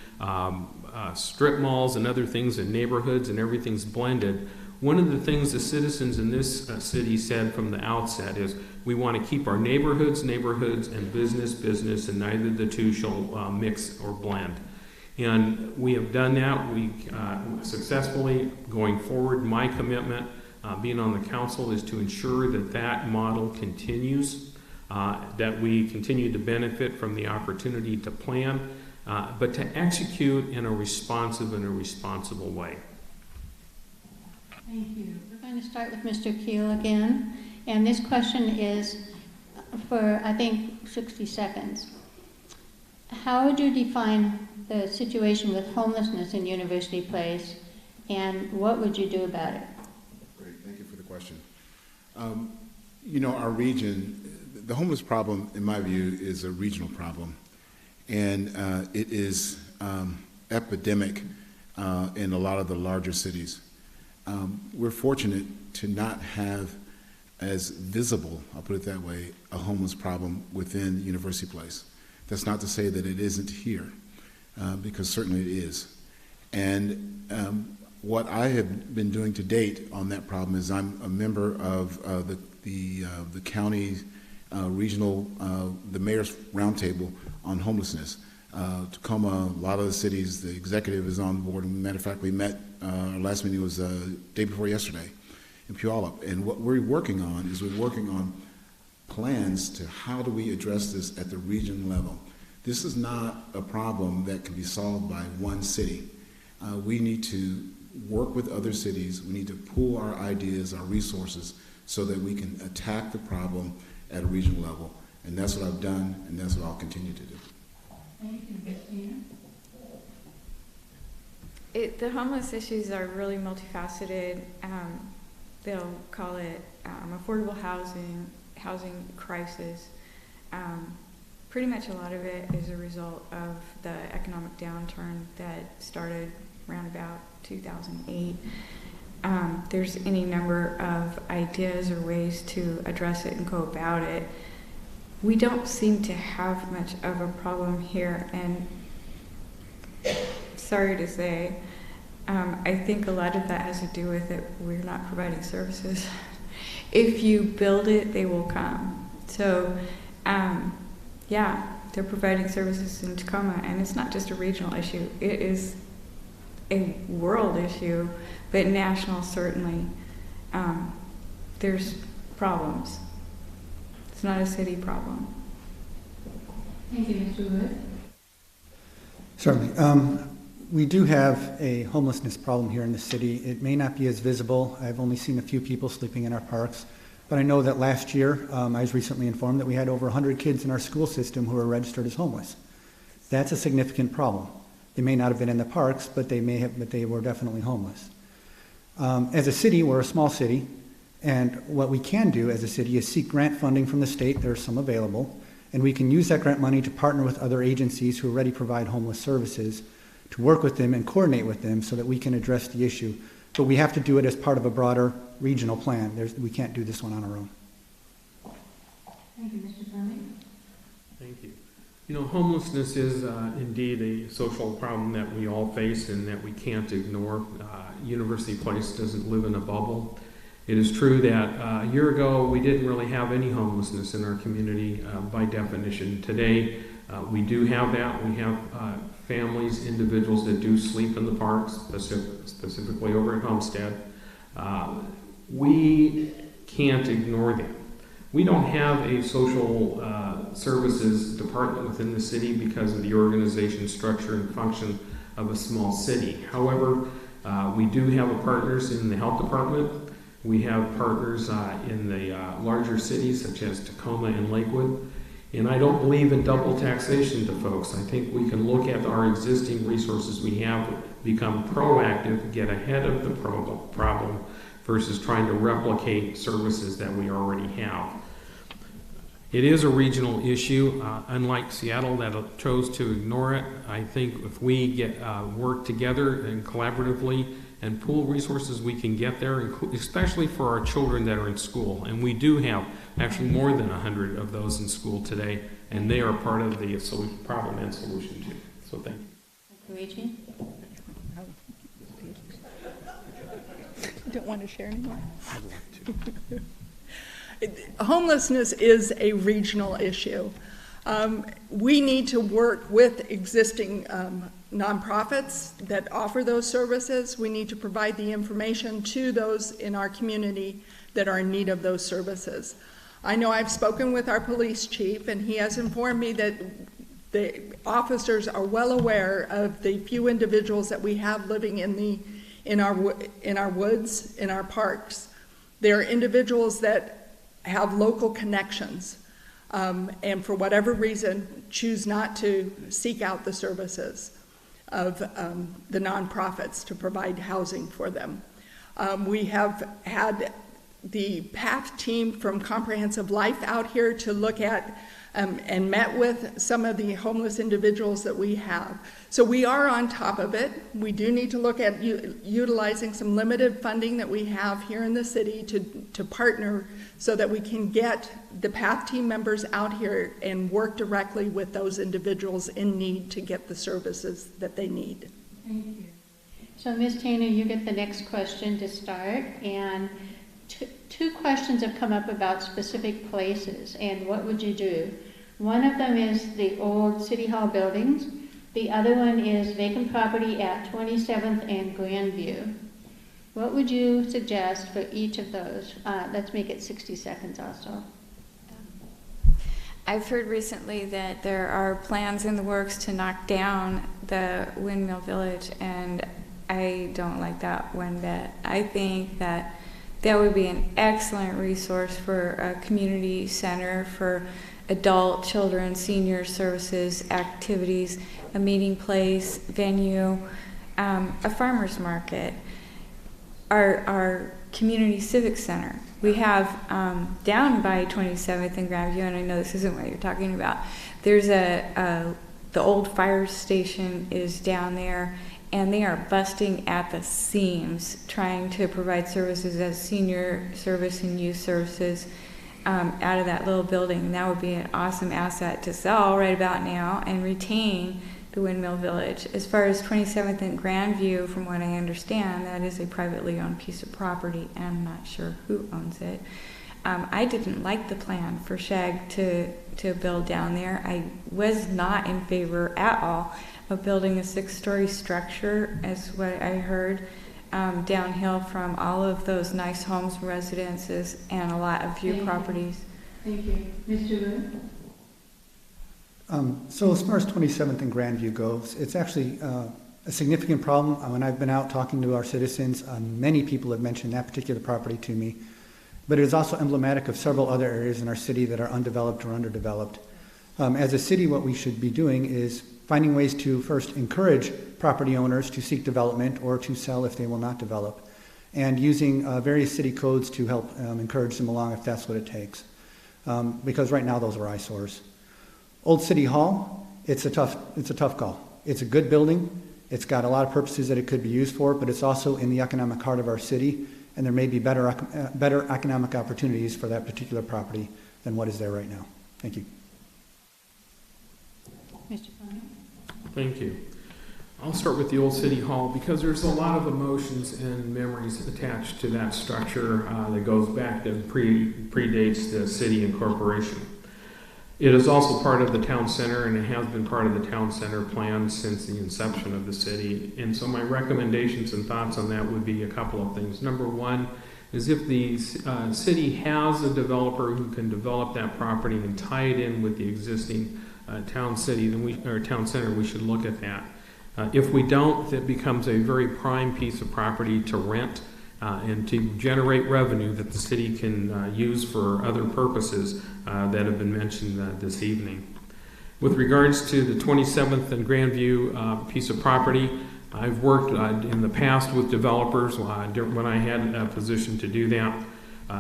strip malls and other things in neighborhoods and everything's blended, one of the things the citizens in this city said from the outset is we want to keep our neighborhoods, and business, and neither the two shall mix or blend. And we have done that. We successfully going forward. My commitment, being on the council, is to ensure that that model continues, that we continue to benefit from the opportunity to plan, but to execute in a responsive and a responsible way. Thank you. We're going to start with Mr. Keel again. And this question is for, I think, 60 seconds. How would you define the situation with homelessness in University Place, and what would you do about it? Great, thank you for the question. Our region, the homeless problem, in my view, is a regional problem. And it is epidemic in a lot of the larger cities. We're fortunate to not have as visible, I'll put it that way, a homeless problem within University Place. That's not to say that it isn't here, because certainly it is. And what I have been doing to date on that problem is I'm a member of the county regional, the mayor's roundtable on homelessness. Tacoma, a lot of the cities, the executive is on board. And matter of fact, we met, our last meeting was day before yesterday in Puyallup. And what we're working on is we're working on plans to how do we address this at the region level. This is not a problem that can be solved by one city. We need to work with other cities. We need to pool our ideas, our resources, so that we can attack the problem at a regional level. And that's what I've done, and that's what I'll continue to do. Thank you, Christina. The homeless issues are really multifaceted. They'll call it affordable housing crisis. Pretty much a lot of it is a result of the economic downturn that started around about 2008. There's any number of ideas or ways to address it and go about it. We don't seem to have much of a problem here, and sorry to say, I think a lot of that has to do with it. We're not providing services. If you build it, they will come. So, yeah, they're providing services in Tacoma, and it's not just a regional issue. It is a world issue, but national certainly. There's problems. It's not a city problem. Thank you, Mr. Wood. Certainly. We do have a homelessness problem here in the city. It may not be as visible. I've only seen a few people sleeping in our parks. But I know that last year, I was recently informed that we had over 100 kids in our school system who were registered as homeless. That's a significant problem. They may not have been in the parks, but they were definitely homeless. As a city, we're a small city, and what we can do as a city is seek grant funding from the state. There's some available, and we can use that grant money to partner with other agencies who already provide homeless services, to work with them and coordinate with them so that we can address the issue. But we have to do it as part of a broader regional plan. We can't do this one on our own. Thank you, Mr. Fleming. Thank you. You know, homelessness is indeed a social problem that we all face and that we can't ignore. University Place doesn't live in a bubble. It is true that a year ago we didn't really have any homelessness in our community by definition. Today we do have that. We have families, individuals that do sleep in the parks, specifically over at Homestead. We can't ignore them. We don't have a social services department within the city because of the organization, structure, and function of a small city. However, we do have partners in the health department. We have partners in the larger cities such as Tacoma and Lakewood. And I don't believe in double taxation to folks. I think we can look at our existing resources we have, become proactive, get ahead of the problem versus trying to replicate services that we already have. It is a regional issue, unlike Seattle that chose to ignore it. I think if we get work together and collaboratively and pool resources, we can get there, especially for our children that are in school. And we do have actually more than 100 of those in school today, and they are part of the problem and solution too. So thank you. Luigi? You don't want to share anymore? Homelessness is a regional issue. We need to work with existing nonprofits that offer those services. We need to provide the information to those in our community that are in need of those services. I know I've spoken with our police chief, and he has informed me that the officers are well aware of the few individuals that we have living in our woods, in our parks. They are individuals that have local connections, and for whatever reason choose not to seek out the services of the nonprofits to provide housing for them. We have had the PATH team from Comprehensive Life out here to look at and met with some of the homeless individuals that we have. So we are on top of it. We do need to look at utilizing some limited funding that we have here in the city to partner so that we can get the PATH team members out here and work directly with those individuals in need to get the services that they need. Thank you. So Ms. Tainer, you get the next question to start, and two questions have come up about specific places and what would you do. One of them is the old City Hall buildings. The other one is vacant property at 27th and Grandview. What would you suggest for each of those? Let's make it 60 seconds also. I've heard recently that there are plans in the works to knock down the Windmill Village, and I don't like that one bit. I think that would be an excellent resource for a community center for adult, children, senior services, activities, a meeting place, venue, a farmer's market, our community civic center. We have down by 27th and Grandview, and I know this isn't what you're talking about, there's the old fire station is down there, and they are busting at the seams trying to provide services as senior service and youth services out of that little building. And that would be an awesome asset to sell right about now and retain the Windmill Village. As far as 27th and Grandview, from what I understand, that is a privately owned piece of property, and I'm not sure who owns it. I didn't like the plan for SHAG to build down there. I was not in favor at all of building a 6-story structure, as what I heard, downhill from all of those nice homes, residences, and a lot of view properties. Thank you. Mr. Wu? So as far as 27th and Grandview goes, it's actually a significant problem. When I've been out talking to our citizens, many people have mentioned that particular property to me, but it is also emblematic of several other areas in our city that are undeveloped or underdeveloped. As a city, what we should be doing is finding ways to first encourage property owners to seek development or to sell if they will not develop, and using various city codes to help encourage them along if that's what it takes. Because right now those are eyesores. Old City Hall, it's a tough call. It's a good building. It's got a lot of purposes that it could be used for, but it's also in the economic heart of our city, and there may be better economic opportunities for that particular property than what is there right now. Thank you. Mr. Fleming? Thank you. I'll start with the old City Hall because there's a lot of emotions and memories attached to that structure that goes back to predates the city incorporation. It is also part of the town center, and it has been part of the town center plan since the inception of the city. And so my recommendations and thoughts on that would be a couple of things. Number one is if the city has a developer who can develop that property and tie it in with the existing town center, we should look at that. If we don't, it becomes a very prime piece of property to rent and to generate revenue that the city can use for other purposes that have been mentioned this evening. With regards to the 27th and Grandview piece of property, I've worked in the past with developers when I had a position to do that.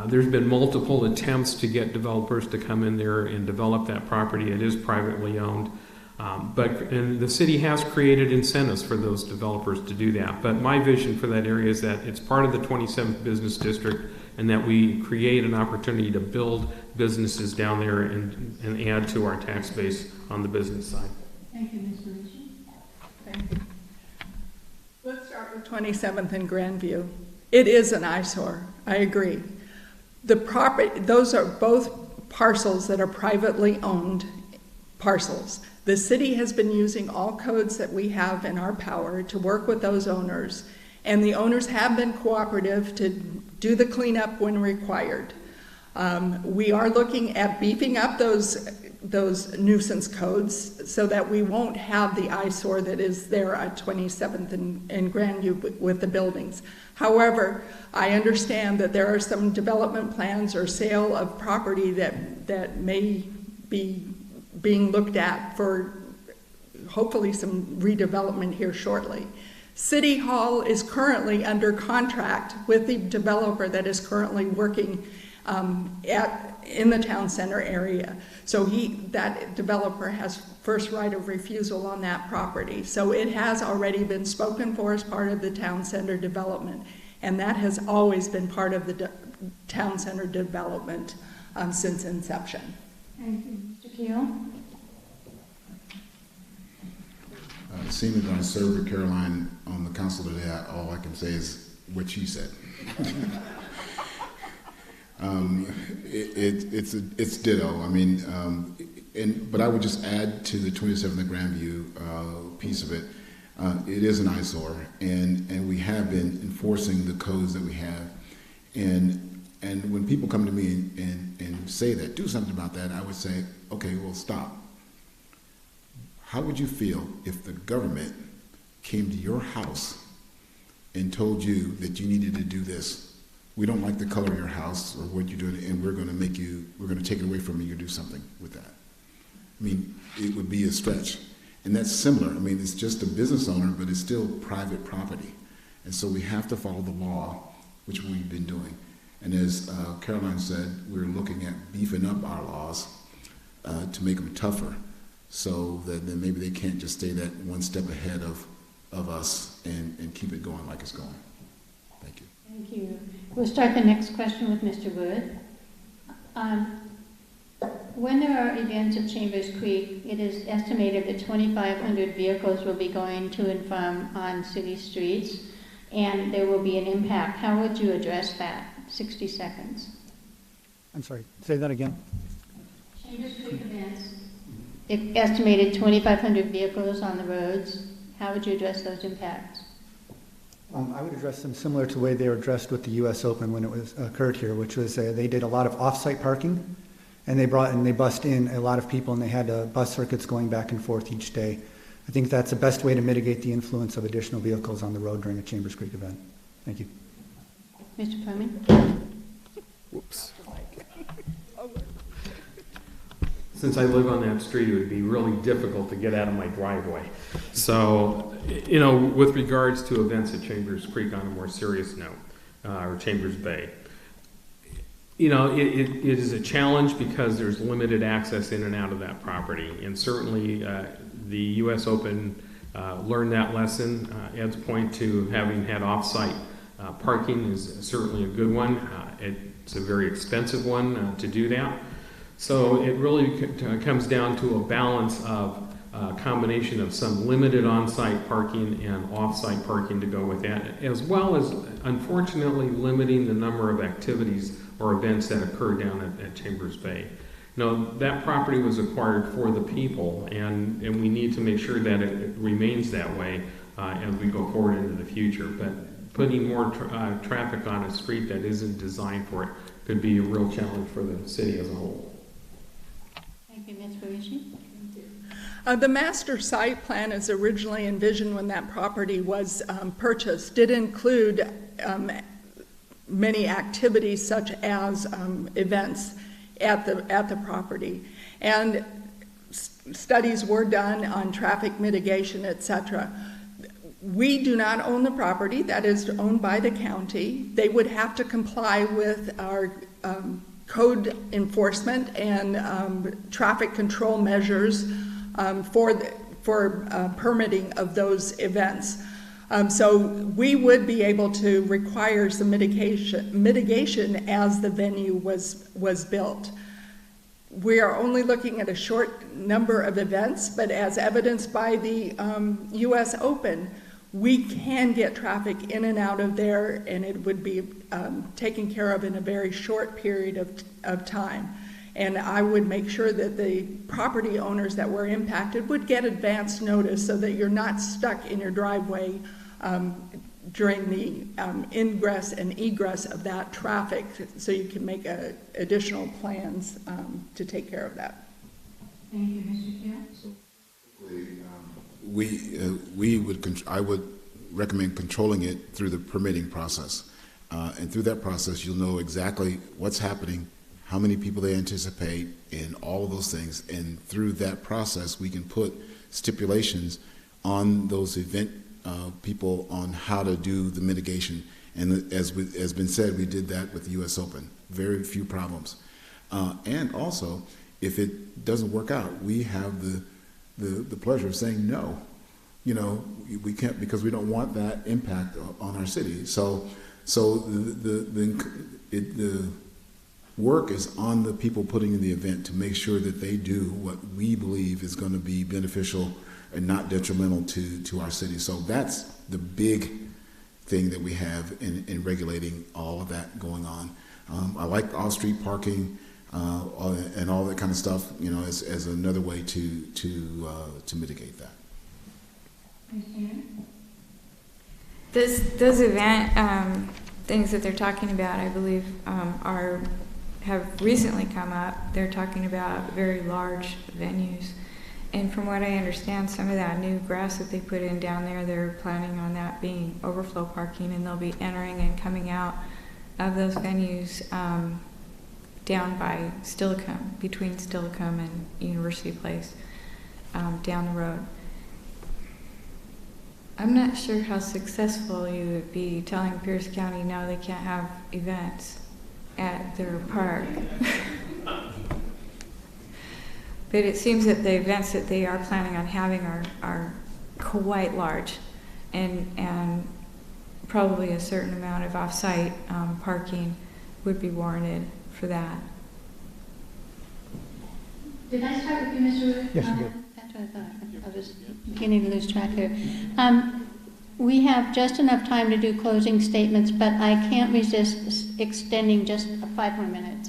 There's been multiple attempts to get developers to come in there and develop that property. It is privately owned. And the city has created incentives for those developers to do that. But my vision for that area is that it's part of the 27th Business District and that we create an opportunity to build businesses down there and add to our tax base on the business side. Thank you, Ms. Marucci. Thank you. Let's start with 27th and Grandview. It is an eyesore, I agree. Those are both parcels that are privately owned parcels. The city has been using all codes that we have in our power to work with those owners, and the owners have been cooperative to do the cleanup when required. We are looking at beefing up those nuisance codes so that we won't have the eyesore that is there at 27th and Grandview with the buildings. However, I understand that there are some development plans or sale of property that may be being looked at for hopefully some redevelopment here shortly. City Hall is currently under contract with the developer that is currently working in the town center area. So that developer has first right of refusal on that property. So it has already been spoken for as part of the town center development, and that has always been part of the town center development since inception. Thank you. Mr. Keel? Seeing that I served with Caroline on the council today, all I can say is what she said. It's ditto. I mean, but I would just add to the 27th and Grandview piece of it. It is an eyesore, and we have been enforcing the codes that we have. And when people come to me and say that, do something about that, I would say, okay, well, stop. How would you feel if the government came to your house and told you that you needed to do this? We don't like the color of your house or what you're doing, and we're going to take it away from you. You do something with that. I mean, it would be a stretch. And that's similar. I mean, it's just a business owner, but it's still private property. And so we have to follow the law, which we've been doing. And as Caroline said, we're looking at beefing up our laws to make them tougher, so that then maybe they can't just stay that one step ahead of us and keep it going like it's going. Thank you. Thank you. We'll start the next question with Mr. Wood. When there are events at Chambers Creek, it is estimated that 2,500 vehicles will be going to and from on city streets, and there will be an impact. How would you address that? 60 seconds. I'm sorry, say that again. Chambers Creek events, estimated 2,500 vehicles on the roads. How would you address those impacts? I would address them similar to the way they were addressed with the U.S. Open when it occurred here, which was they did a lot of off-site parking, and they bussed in a lot of people, and they had bus circuits going back and forth each day. I think that's the best way to mitigate the influence of additional vehicles on the road during a Chambers Creek event. Thank you. Mr. Fleming? Whoops. since I live on that street, it would be really difficult to get out of my driveway. So, you know, with regards to events at Chambers Creek on a more serious note, or Chambers Bay, you know, it is a challenge because there's limited access in and out of that property. And certainly the U.S. Open learned that lesson. Ed's point to having had off-site parking is certainly a good one. It's a very expensive one to do that. So it really comes down to a balance of a combination of some limited on-site parking and off-site parking to go with that, as well as, unfortunately, limiting the number of activities or events that occur down at Chambers Bay. You know, that property was acquired for the people, and we need to make sure that it remains that way as we go forward into the future. But putting more traffic on a street that isn't designed for it could be a real challenge for the city as a whole. Thank you, Ms. Parisi. The master site plan as originally envisioned when that property was purchased did include many activities such as events at the property. And studies were done on traffic mitigation, etc. We do not own the property. That is owned by the county. They would have to comply with our code enforcement and traffic control measures for permitting of those events. So we would be able to require some mitigation as the venue was built. We are only looking at a short number of events, but as evidenced by the U.S. Open, we can get traffic in and out of there, and it would be taken care of in a very short period of time. And I would make sure that the property owners that were impacted would get advance notice so that you're not stuck in your driveway during the ingress and egress of that traffic, so you can make additional plans to take care of that. Thank you, Mr. Chair. I would recommend controlling it through the permitting process. And through that process, you'll know exactly what's happening, how many people they anticipate, and all of those things. And through that process, we can put stipulations on those event people on how to do the mitigation. And as been said, we did that with the U.S. Open. Very few problems. And also, if it doesn't work out, we have the pleasure of saying no. You know, we can't, because we don't want that impact on our city. So the work is on the people putting in the event to make sure that they do what we believe is going to be beneficial and not detrimental to our city. So that's the big thing that we have in regulating all of that going on. I like off-street parking and all that kind of stuff, you know, as another way to mitigate that. Those event things that they're talking about, I believe, have recently come up. They're talking about very large venues. And from what I understand, some of that new grass that they put in down there, they're planning on that being overflow parking, and they'll be entering and coming out of those venues down by Stillicum, between Stillicum and University Place, down the road. I'm not sure how successful you would be telling Pierce County, no, they can't have events at their park. But it seems that the events that they are planning on having are quite large, and probably a certain amount of off-site parking would be warranted for that. Did I start with you, Mr. Wood? Yes, you did. That's what I thought. I was beginning to lose track here. We have just enough time to do closing statements, but I can't resist extending just 5 more minutes.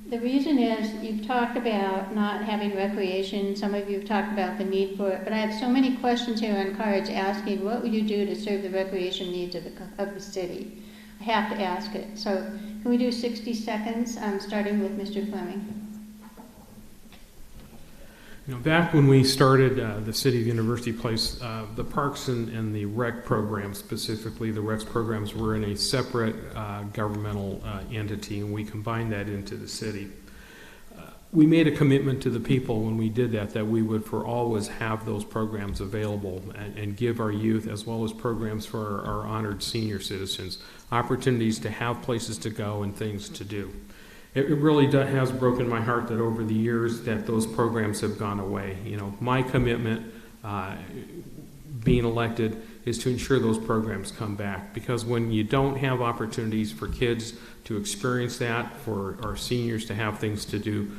The reason is you've talked about not having recreation. Some of you have talked about the need for it, but I have so many questions here on cards asking what would you do to serve the recreation needs of the city. I have to ask it. So can we do 60 seconds, starting with Mr. Fleming? You know, back when we started the City of University Place, the parks and the rec programs, specifically the rec programs, were in a separate governmental entity, and we combined that into the city. we made a commitment to the people when we did that we would for always have those programs available and give our youth, as well as programs for our honored senior citizens, opportunities to have places to go and things to do. It really has broken my heart that over the years that those programs have gone away. You know, my commitment being elected is to ensure those programs come back, because when you don't have opportunities for kids to experience that, for our seniors to have things to do,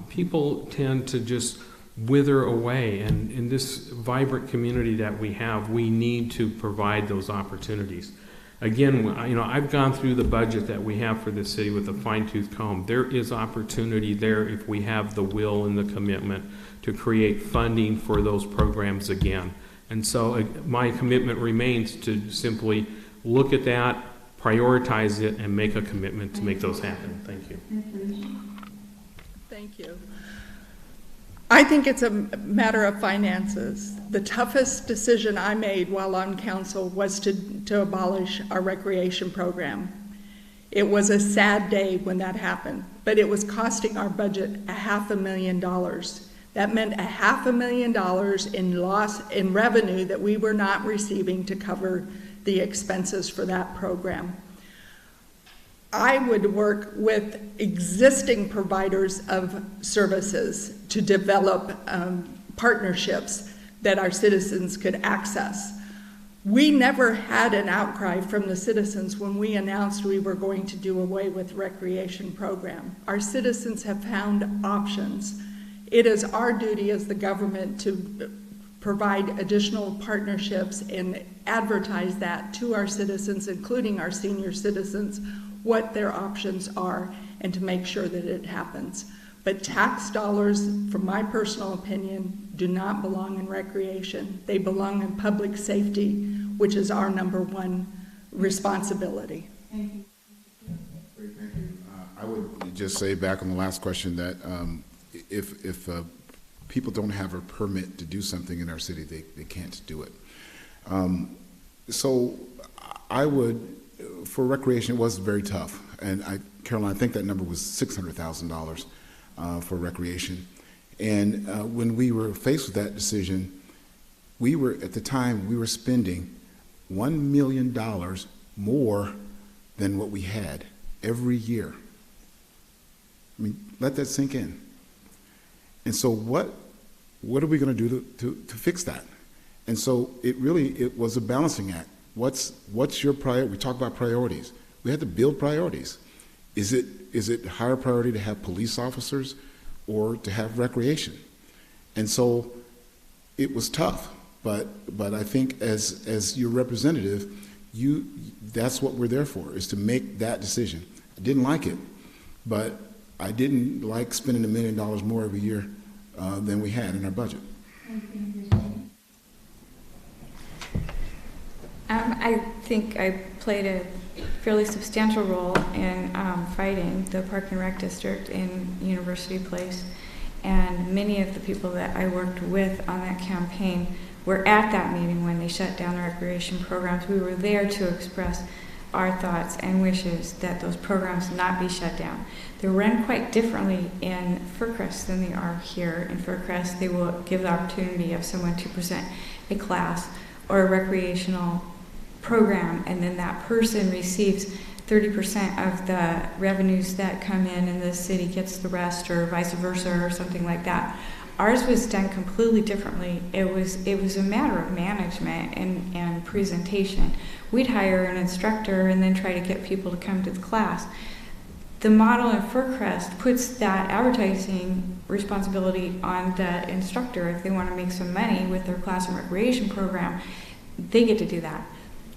people tend to just wither away. And in this vibrant community that we have, we need to provide those opportunities. Again, you know, I've gone through the budget that we have for this city with a fine-tooth comb. There is opportunity there if we have the will and the commitment to create funding for those programs again. And so my commitment remains to simply look at that, prioritize it, and make a commitment to make those happen. Thank you. Thank you. I think it's a matter of finances. The toughest decision I made while on council was to abolish our recreation program. It was a sad day when that happened, but it was costing our budget $500,000. That meant $500,000 in loss in revenue that we were not receiving to cover the expenses for that program. I would work with existing providers of services to develop partnerships that our citizens could access. We never had an outcry from the citizens when we announced we were going to do away with recreation program. Our citizens have found options. It is our duty as the government to provide additional partnerships and advertise that to our citizens, including our senior citizens, what their options are, and to make sure that it happens. But tax dollars, from my personal opinion, do not belong in recreation. They belong in public safety, which is our #1 responsibility. Thank you. I would just say back on the last question that if people don't have a permit to do something in our city, they can't do it. So I would, for recreation, it was very tough. And Caroline, I think that number was $600,000 for recreation. And when we were faced with that decision, at the time, we were spending $1 million more than what we had every year. I mean, let that sink in. And so what are we going to do to fix that? And so it was a balancing act. What's your priority? We talk about priorities. We had to build priorities. Is it higher priority to have police officers or to have recreation? And so it was tough, but I think as your representative, that's what we're there for, is to make that decision. I didn't like it, but I didn't like spending $1 million more every year than we had in our budget. I think I played a fairly substantial role in fighting the Park and Rec District in University Place, and many of the people that I worked with on that campaign were at that meeting when they shut down the recreation programs. We were there to express our thoughts and wishes that those programs not be shut down. They're run quite differently in Fircrest than they are here. In Fircrest, they will give the opportunity of someone to present a class or a recreational program, and then that person receives 30% of the revenues that come in and the city gets the rest, or vice versa, or something like that. Ours was done completely differently. It was a matter of management and presentation. We'd hire an instructor and then try to get people to come to the class. The model in Fircrest puts that advertising responsibility on the instructor. If they want to make some money with their class and recreation program, they get to do that.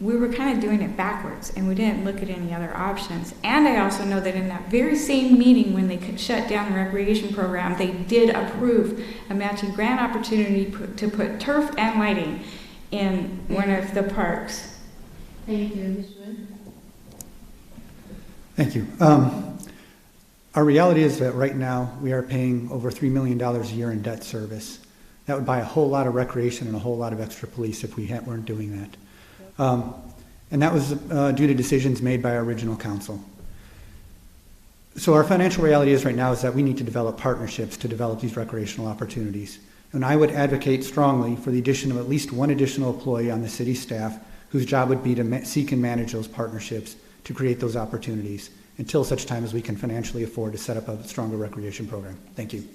We were kind of doing it backwards, and we didn't look at any other options. And I also know that in that very same meeting when they could shut down the recreation program, they did approve a matching grant opportunity to put turf and lighting in one of the parks. Thank you, Ms. Wood. Thank you. Our reality is that right now we are paying over $3 million a year in debt service. That would buy a whole lot of recreation and a whole lot of extra police if we weren't doing that. And that was due to decisions made by our original council. So our financial reality is right now is that we need to develop partnerships to develop these recreational opportunities. And I would advocate strongly for the addition of at least one additional employee on the city staff whose job would be to seek and manage those partnerships to create those opportunities until such time as we can financially afford to set up a stronger recreation program. Thank you.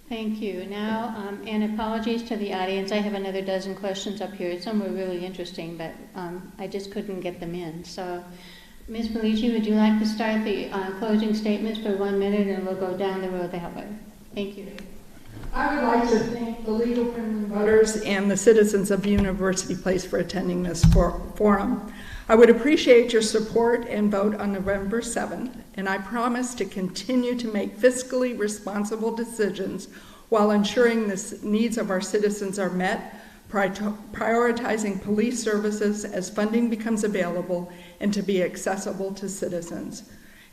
Thank you. Now, and apologies to the audience, I have another dozen questions up here. Some were really interesting, but I just couldn't get them in. So, Ms. Felici, would you like to start the closing statements for 1 minute, and we'll go down the road that way. Thank you. I would like to thank the League of Women Voters and the citizens of University Place for attending this forum. I would appreciate your support and vote on November 7th, and I promise to continue to make fiscally responsible decisions while ensuring the needs of our citizens are met, prioritizing police services as funding becomes available and to be accessible to citizens.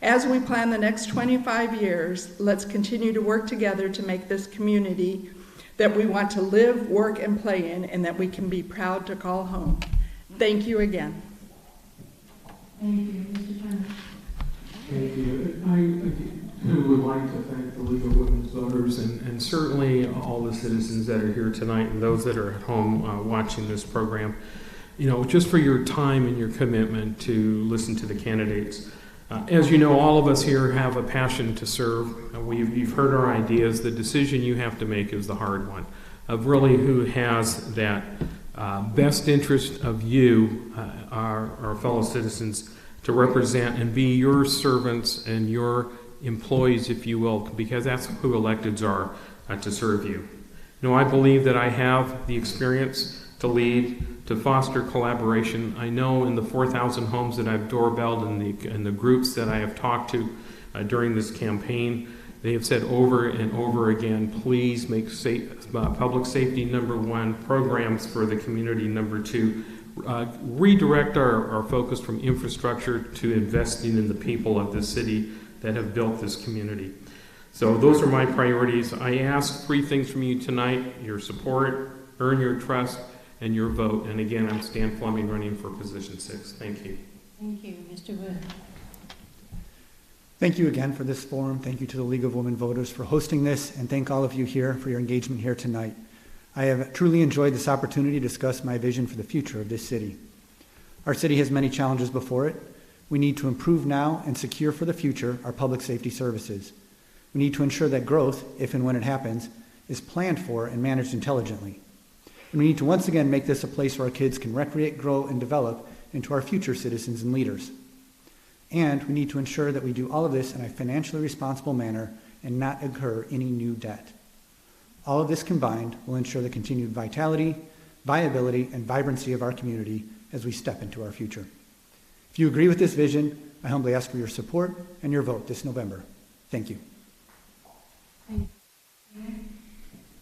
As we plan the next 25 years, let's continue to work together to make this community that we want to live, work, and play in, and that we can be proud to call home. Thank you again. Thank you, Mr. Turner. Thank you. I would like to thank the League of Women's Voters and certainly all the citizens that are here tonight and those that are at home watching this program, you know, just for your time and your commitment to listen to the candidates. As you know, all of us here have a passion to serve. You've heard our ideas. The decision you have to make is the hard one, of really who has that best interest of you, our fellow citizens, to represent and be your servants and your employees, if you will, because that's who electeds are to serve you. You know, I believe that I have the experience to lead, to foster collaboration. I know in the 4,000 homes that I've doorbelled and the groups that I have talked to during this campaign, they have said over and over again, please make public safety #1, programs for the community #2, redirect our focus from infrastructure to investing in the people of this city that have built this community. So those are my priorities. I ask 3 things from you tonight: your support, earn your trust, and your vote. And again, I'm Stan Fleming, running for position 6. Thank you. Thank you, Mr. Wood. Thank you again for this forum. Thank you to the League of Women Voters for hosting this, and thank all of you here for your engagement here tonight. I have truly enjoyed this opportunity to discuss my vision for the future of this city. Our city has many challenges before it. We need to improve now and secure for the future our public safety services. We need to ensure that growth, if and when it happens, is planned for and managed intelligently. And we need to once again make this a place where our kids can recreate, grow, and develop into our future citizens and leaders. And we need to ensure that we do all of this in a financially responsible manner and not incur any new debt. All of this combined will ensure the continued vitality, viability, and vibrancy of our community as we step into our future. If you agree with this vision, I humbly ask for your support and your vote this November. Thank you.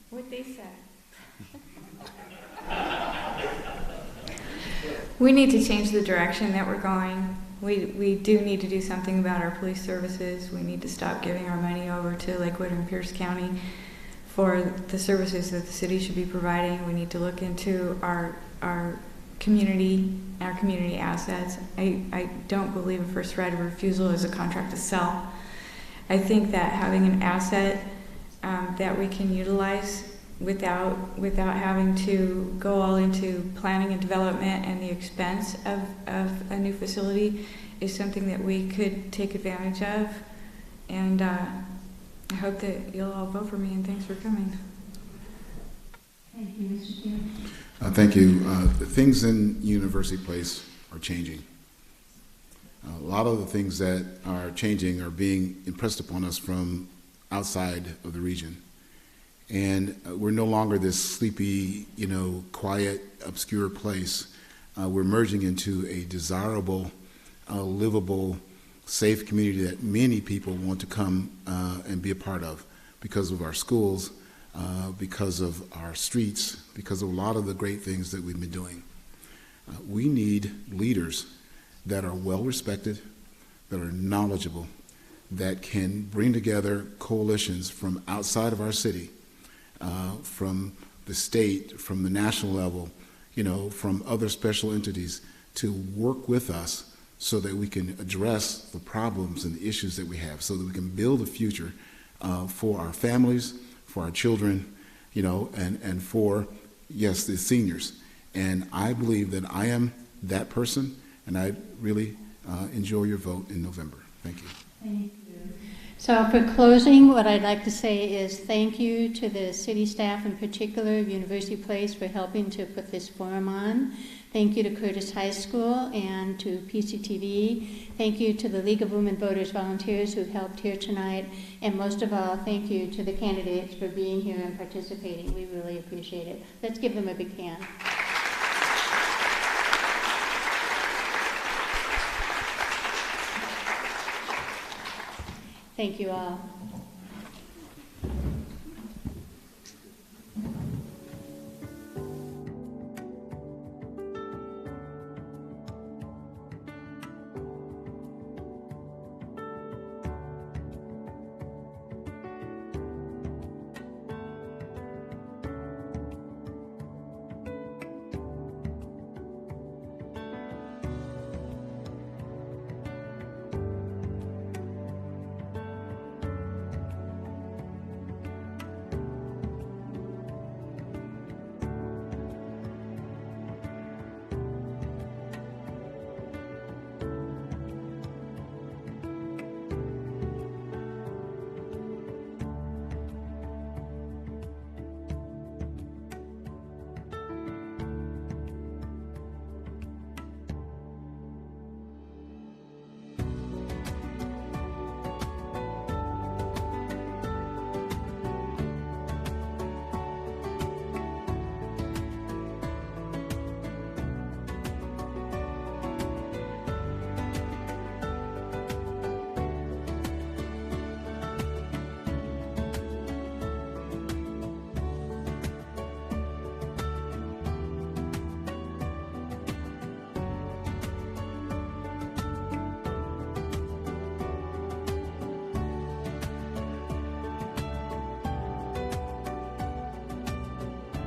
What they said. We need to change the direction that we're going. We do need to do something about our police services. We need to stop giving our money over to Lakewood and Pierce County for the services that the city should be providing. We need to look into our community and our community assets. I don't believe a first right of refusal is a contract to sell. I think that having an asset that we can utilize without having to go all into planning and development and the expense of a new facility is something that we could take advantage of. And I hope that you'll all vote for me, and thanks for coming. Thank you, Mr. Chair. Thank you. Things in University Place are changing. A lot of the things that are changing are being impressed upon us from outside of the region. And we're no longer this sleepy, quiet, obscure place. We're merging into a desirable, livable, safe community that many people want to come and be a part of because of our schools, because of our streets, because of a lot of the great things that we've been doing. We need leaders that are well respected, that are knowledgeable, that can bring together coalitions from outside of our city, from the state, from the national level, from other special entities to work with us so that we can address the problems and the issues that we have, so that we can build a future for our families, for our children, and for, yes, the seniors. And I believe that I am that person, and I really enjoy your vote in November. Thank you. Thank you. So for closing, what I'd like to say is thank you to the city staff, in particular of University Place, for helping to put this forum on. Thank you to Curtis High School and to PCTV. Thank you to the League of Women Voters volunteers who helped here tonight. And most of all, thank you to the candidates for being here and participating. We really appreciate it. Let's give them a big hand. Thank you all.